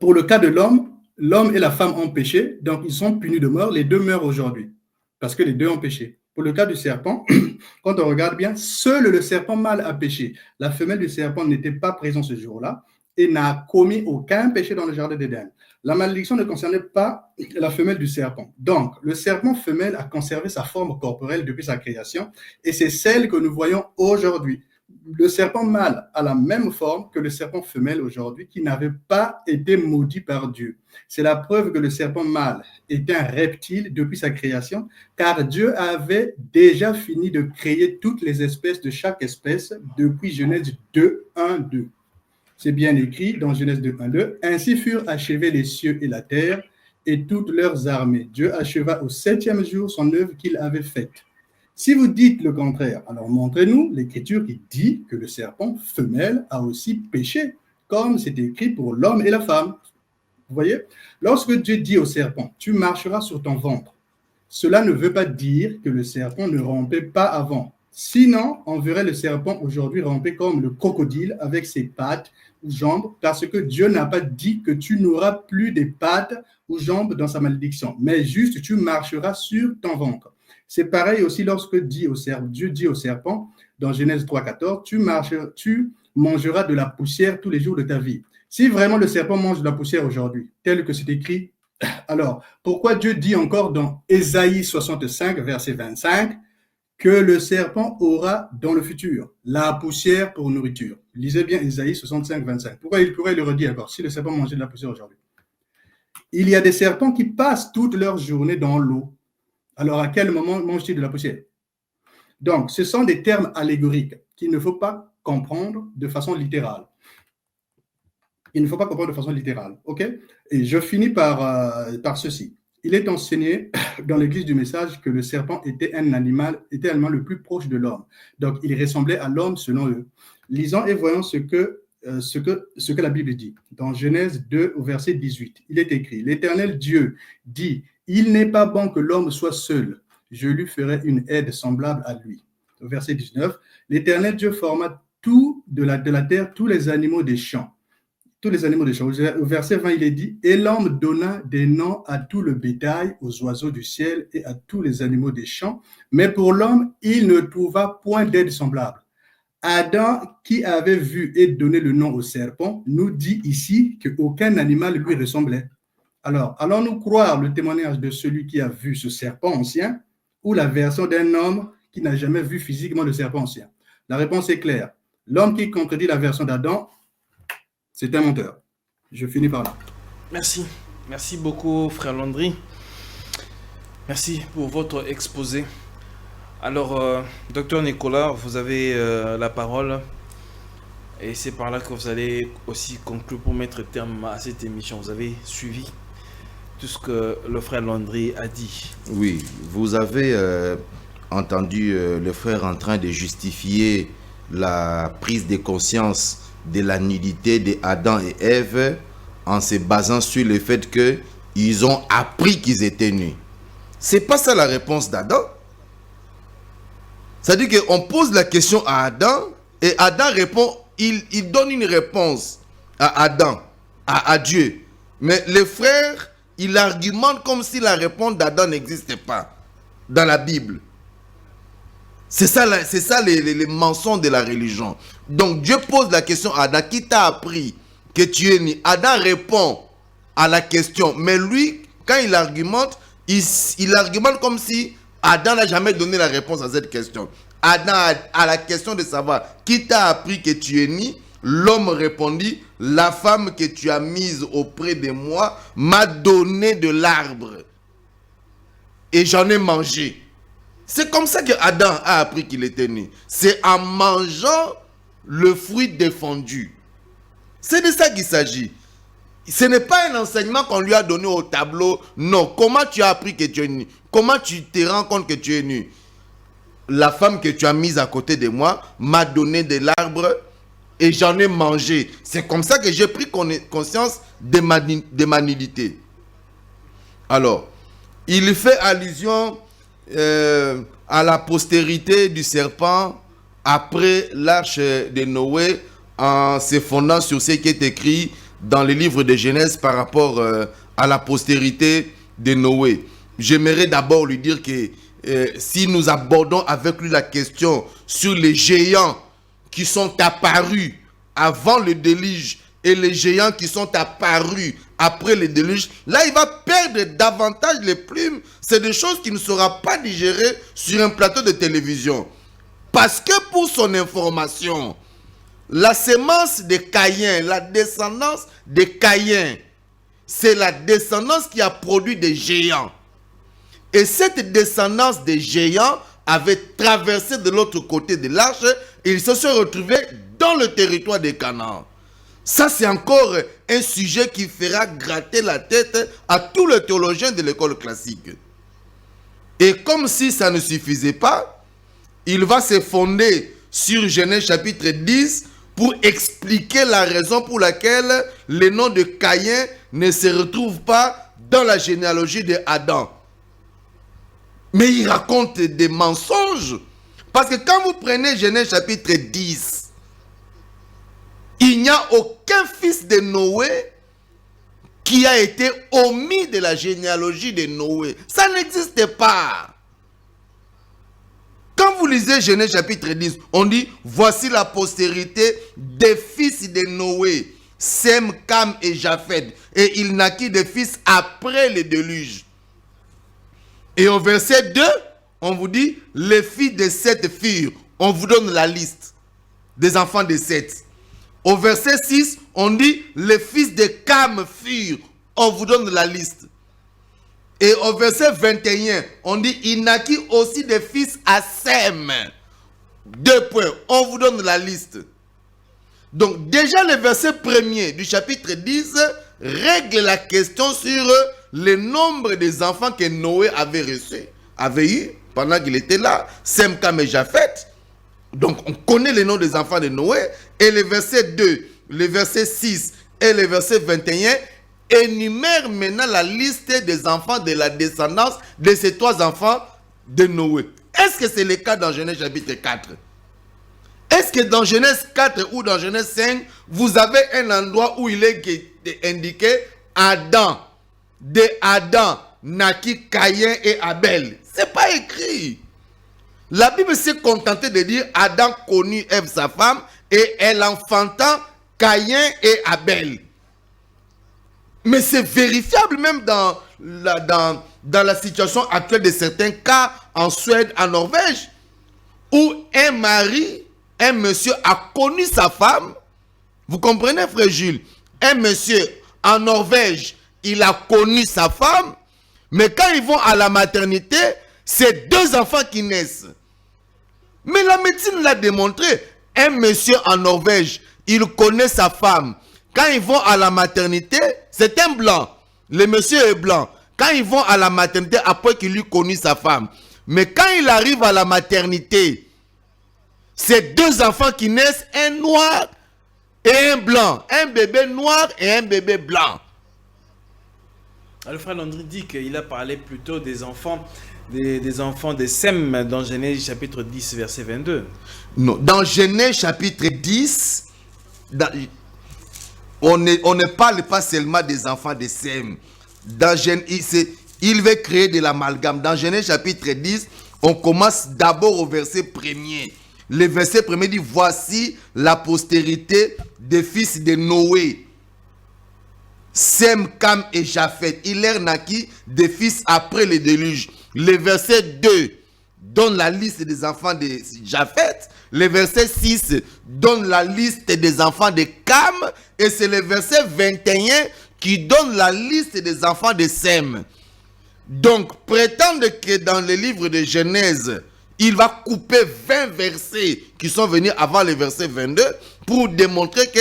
Pour le cas de l'homme et la femme ont péché, donc ils sont punis de mort. Les deux meurent aujourd'hui parce que les deux ont péché. Pour le cas du serpent, quand on regarde bien, seul le serpent mâle a péché. La femelle du serpent n'était pas présente ce jour-là et n'a commis aucun péché dans le jardin d'Éden. La malédiction ne concernait pas la femelle du serpent. Donc, le serpent femelle a conservé sa forme corporelle depuis sa création et c'est celle que nous voyons aujourd'hui. le serpent mâle a la même forme que le serpent femelle aujourd'hui qui n'avait pas été maudit par Dieu. C'est la preuve que le serpent mâle était un reptile depuis sa création, car Dieu avait déjà fini de créer toutes les espèces de chaque espèce depuis Genèse 2, 1, 2. C'est bien écrit dans Genèse 2, 1, 2. Ainsi furent achevés les cieux et la terre et toutes leurs armées. Dieu acheva au 7e jour son œuvre qu'il avait faite. Si vous dites le contraire, alors montrez-nous l'écriture qui dit que le serpent femelle a aussi péché, comme c'est écrit pour l'homme et la femme. Vous voyez? Lorsque Dieu dit au serpent, tu marcheras sur ton ventre, cela ne veut pas dire que le serpent ne rampait pas avant. Sinon, on verrait le serpent aujourd'hui ramper comme le crocodile avec ses pattes ou jambes, parce que Dieu n'a pas dit que tu n'auras plus des pattes ou jambes dans sa malédiction, mais juste tu marcheras sur ton ventre. C'est pareil aussi lorsque Dieu dit au serpent, dans Genèse 3,14, tu mangeras de la poussière tous les jours de ta vie. Si vraiment le serpent mange de la poussière aujourd'hui, tel que c'est écrit, alors pourquoi Dieu dit encore dans Ésaïe 65, verset 25, que le serpent aura dans le futur la poussière pour nourriture? Lisez bien Ésaïe 65, 25. Pourquoi il pourrait le redire encore si le serpent mangeait de la poussière aujourd'hui? Il y a des serpents qui passent toute leur journée dans l'eau. Alors, à quel moment mange-t-il de la poussière? Donc, ce sont des termes allégoriques qu'il ne faut pas comprendre de façon littérale. Il ne faut pas comprendre de façon littérale, ok? Et je finis par ceci. Il est enseigné dans l'église du message que le serpent était l'animal le plus proche de l'homme. Donc, il ressemblait à l'homme selon eux. Lisons et voyons ce que la Bible dit. Dans Genèse 2, au verset 18, il est écrit, l'Éternel Dieu dit, il n'est pas bon que l'homme soit seul. Je lui ferai une aide semblable à lui. Au verset 19, l'Éternel Dieu forma de la terre tous les animaux des champs. Tous les animaux des champs. Au verset 20, il est dit, et l'homme donna des noms à tout le bétail, aux oiseaux du ciel et à tous les animaux des champs. Mais pour l'homme, il ne trouva point d'aide semblable. Adam, qui avait vu et donné le nom au serpent, nous dit ici qu'aucun animal lui ressemblait. Alors, allons-nous croire le témoignage de celui qui a vu ce serpent ancien ou la version d'un homme qui n'a jamais vu physiquement le serpent ancien? La réponse est claire. L'homme qui contredit la version d'Adam, c'est un menteur. Je finis par là. Merci. Merci beaucoup, frère Landry. Merci pour votre exposé. Alors, docteur Nicolas, vous avez la parole. Et c'est par là que vous allez aussi conclure pour mettre terme à cette émission. Vous avez suivi tout ce que le frère Landry a dit. Oui, vous avez entendu le frère en train de justifier la prise de conscience de la nudité d'Adam et Ève en se basant sur le fait qu'ils ont appris qu'ils étaient nus. C'est pas ça la réponse d'Adam. C'est-à-dire qu'on pose la question à Adam et Adam répond, il donne une réponse à Adam, à Dieu. Mais le frère, il argumente comme si la réponse d'Adam n'existait pas dans la Bible. C'est ça les mensonges de la religion. Donc Dieu pose la question à Adam, qui t'a appris que tu es né? Adam répond à la question, mais lui, quand il argumente, il argumente comme si Adam n'a jamais donné la réponse à cette question. Adam a la question de savoir qui t'a appris que tu es né. L'homme répondit, la femme que tu as mise auprès de moi m'a donné de l'arbre et j'en ai mangé. C'est comme ça que Adam a appris qu'il était né. C'est en mangeant le fruit défendu. C'est de ça qu'il s'agit. Ce n'est pas un enseignement qu'on lui a donné au tableau. Non. Comment tu as appris que tu es nu? Comment tu te rends compte que tu es nu? La femme que tu as mise à côté de moi m'a donné de l'arbre et j'en ai mangé. C'est comme ça que j'ai pris conscience de ma nudité. Alors, il fait allusion à la postérité du serpent après l'arche de Noé en se fondant sur ce qui est écrit dans le livre de Genèse par rapport à la postérité de Noé. J'aimerais d'abord lui dire que si nous abordons avec lui la question sur les géants qui sont apparus avant le déluge et les géants qui sont apparus après le déluge, là il va perdre davantage les plumes. C'est des choses qui ne seront pas digérées sur un plateau de télévision. Parce que pour son information, la sémence de Caïn, la descendance de Caïn, c'est la descendance qui a produit des géants. Et cette descendance des géants avait traversé de l'autre côté de l'arche et ils se sont retrouvés dans le territoire de Canaan. Ça, c'est encore un sujet qui fera gratter la tête à tous les théologiens de l'école classique. Et comme si ça ne suffisait pas, il va se fonder sur Genèse chapitre 10 pour expliquer la raison pour laquelle le nom de Caïn ne se retrouve pas dans la généalogie de Adam. Mais il raconte des mensonges. Parce que quand vous prenez Genèse chapitre 10, il n'y a aucun fils de Noé qui a été omis de la généalogie de Noé. Ça n'existe pas. Quand vous lisez Genèse chapitre 10, on dit, voici la postérité des fils de Noé, Sem, Cam et Japheth. Et il naquit des fils après le déluge. Et au verset 2, on vous dit, les filles de Seth furent. On vous donne la liste des enfants de Seth. Au verset 6, on dit, les fils de Cam furent. On vous donne la liste. Et au verset 21, on dit, il naquit aussi des fils à Sem. 2 points. On vous donne la liste. Donc déjà le verset 1er du chapitre 10 règle la question sur le nombre des enfants que Noé avait eu pendant qu'il était là. Sem, Cam et Japheth. Donc on connaît les noms des enfants de Noé. Et le verset 2, le verset 6 et le verset 21 énumèrent maintenant la liste des enfants de la descendance de ces 3 enfants de Noé. Est-ce que c'est le cas dans Genèse chapitre 4? Est-ce que dans Genèse 4 ou dans Genèse 5, vous avez un endroit où il est indiqué Adam, de Adam naquit Caïn et Abel? C'est pas écrit. La Bible s'est contentée de dire Adam connut Ève sa femme et elle enfanta Caïn et Abel. Mais c'est vérifiable même dans la situation actuelle de certains cas en Suède, en Norvège, où un mari, un monsieur a connu sa femme. Vous comprenez, frère Jules? Un monsieur en Norvège, il a connu sa femme, mais quand ils vont à la maternité, c'est 2 enfants qui naissent. Mais la médecine l'a démontré. Un monsieur en Norvège, il connaît sa femme. Quand ils vont à la maternité, c'est un blanc. Le monsieur est blanc. Quand ils vont à la maternité, après qu'il eut connu sa femme. Mais quand il arrive à la maternité, c'est 2 enfants qui naissent, un noir et un blanc. Un bébé noir et un bébé blanc. Le frère Landry dit qu'il a parlé plutôt des enfants de Sem dans Genèse chapitre 10, verset 22. Non, dans Genèse chapitre 10, on ne parle pas seulement des enfants de Sem. Il veut créer de l'amalgame. Dans Genèse chapitre 10, on commence d'abord au verset 1er. Le verset 1er dit, voici la postérité des fils de Noé. Sem, Cam et Japheth. Il leur naquit des fils après le déluge. Le verset 2 donne la liste des enfants de Japheth. Le verset 6 donne la liste des enfants de Cam. Et c'est le verset 21 qui donne la liste des enfants de Sem. Donc, prétendre que dans le livre de Genèse, il va couper 20 versets qui sont venus avant le verset 22 pour démontrer que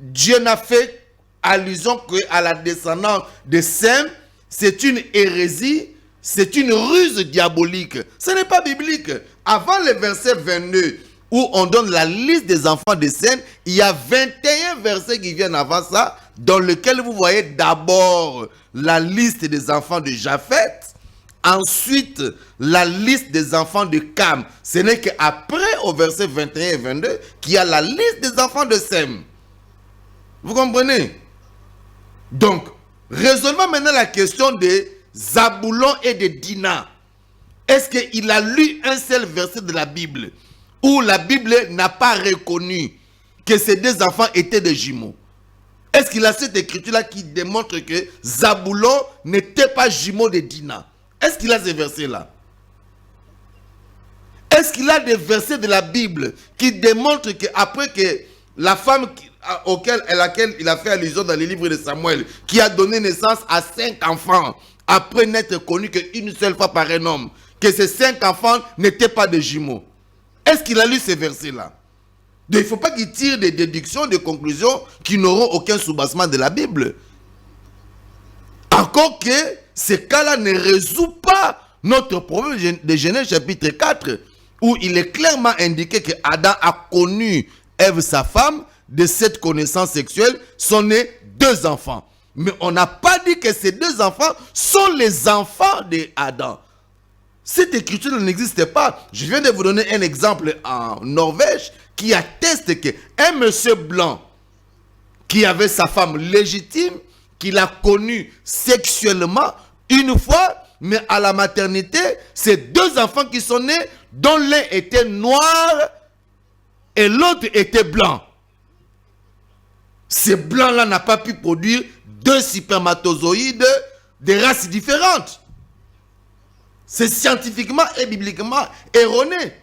Dieu n'a fait allusion qu'à la descendance de Sem, c'est une hérésie, c'est une ruse diabolique. Ce n'est pas biblique. Avant le verset 22, où on donne la liste des enfants de Sem, il y a 21 versets qui viennent avant ça, dans lesquels vous voyez d'abord la liste des enfants de Japheth, ensuite la liste des enfants de Cam. Ce n'est qu'après, au verset 21 et 22, qu'il y a la liste des enfants de Sem. Vous comprenez? Donc, résolvons maintenant la question de Zaboulon et de Dina. Est-ce qu'il a lu un seul verset de la Bible où la Bible n'a pas reconnu que ces 2 enfants étaient des jumeaux? Est-ce qu'il a cette écriture-là qui démontre que Zaboulon n'était pas jumeau de Dina? Est-ce qu'il a ces versets-là? Est-ce qu'il y a des versets de la Bible qui démontrent qu'après que la femme à laquelle il a fait allusion dans les livres de Samuel, qui a donné naissance à 5 enfants, après n'être connu qu'une seule fois par un homme, que ces 5 enfants n'étaient pas des jumeaux? Est-ce qu'il a lu ces versets-là? Il ne faut pas qu'il tire des déductions, des conclusions qui n'auront aucun soubassement de la Bible. Encore que ces cas-là ne résout pas notre problème de Genèse chapitre 4, où il est clairement indiqué que Adam a connu Ève, sa femme. De cette connaissance sexuelle sont nés 2 enfants. Mais on n'a pas dit que ces 2 enfants sont les enfants d'Adam. Cette écriture n'existe pas. Je viens de vous donner un exemple en Norvège qui atteste qu'un monsieur blanc qui avait sa femme légitime, qu'il a connue sexuellement une fois, mais à la maternité, ces 2 enfants qui sont nés, dont l'un était noir et l'autre était blanc. Ces blancs-là n'ont pas pu produire 2 spermatozoïdes de races différentes. C'est scientifiquement et bibliquement erroné.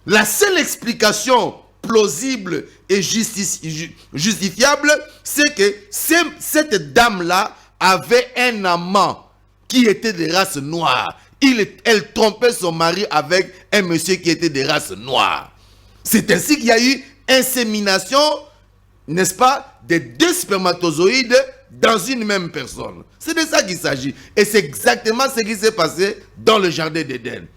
La seule explication plausible et justifiable, c'est que cette dame-là avait un amant qui était de race noire. Elle trompait son mari avec un monsieur qui était de race noire. C'est ainsi qu'il y a eu insémination, n'est-ce pas, des 2 spermatozoïdes dans une même personne. C'est de ça qu'il s'agit. Et c'est exactement ce qui s'est passé dans le jardin d'Éden.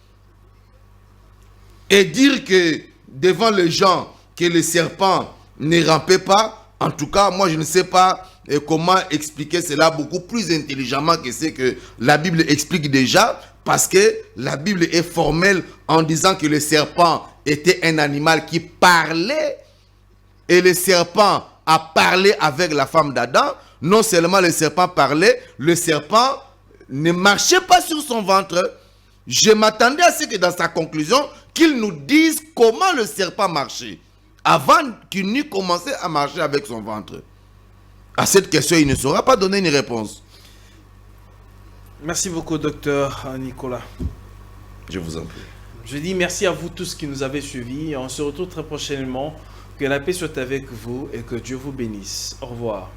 Et dire que devant les gens que le serpent ne rampait pas, en tout cas, moi je ne sais pas comment expliquer cela beaucoup plus intelligemment que ce que la Bible explique déjà, parce que la Bible est formelle en disant que le serpent était un animal qui parlait. Et le serpent a parlé avec la femme d'Adam. Non seulement le serpent parlait, le serpent ne marchait pas sur son ventre. Je m'attendais à ce que dans sa conclusion, qu'il nous dise comment le serpent marchait, avant qu'il n'eût commencé à marcher avec son ventre. À cette question, il ne saura pas donner une réponse. Merci beaucoup, docteur Nicolas. Je vous en prie. Je dis merci à vous tous qui nous avez suivis. On se retrouve très prochainement. Que la paix soit avec vous et que Dieu vous bénisse. Au revoir.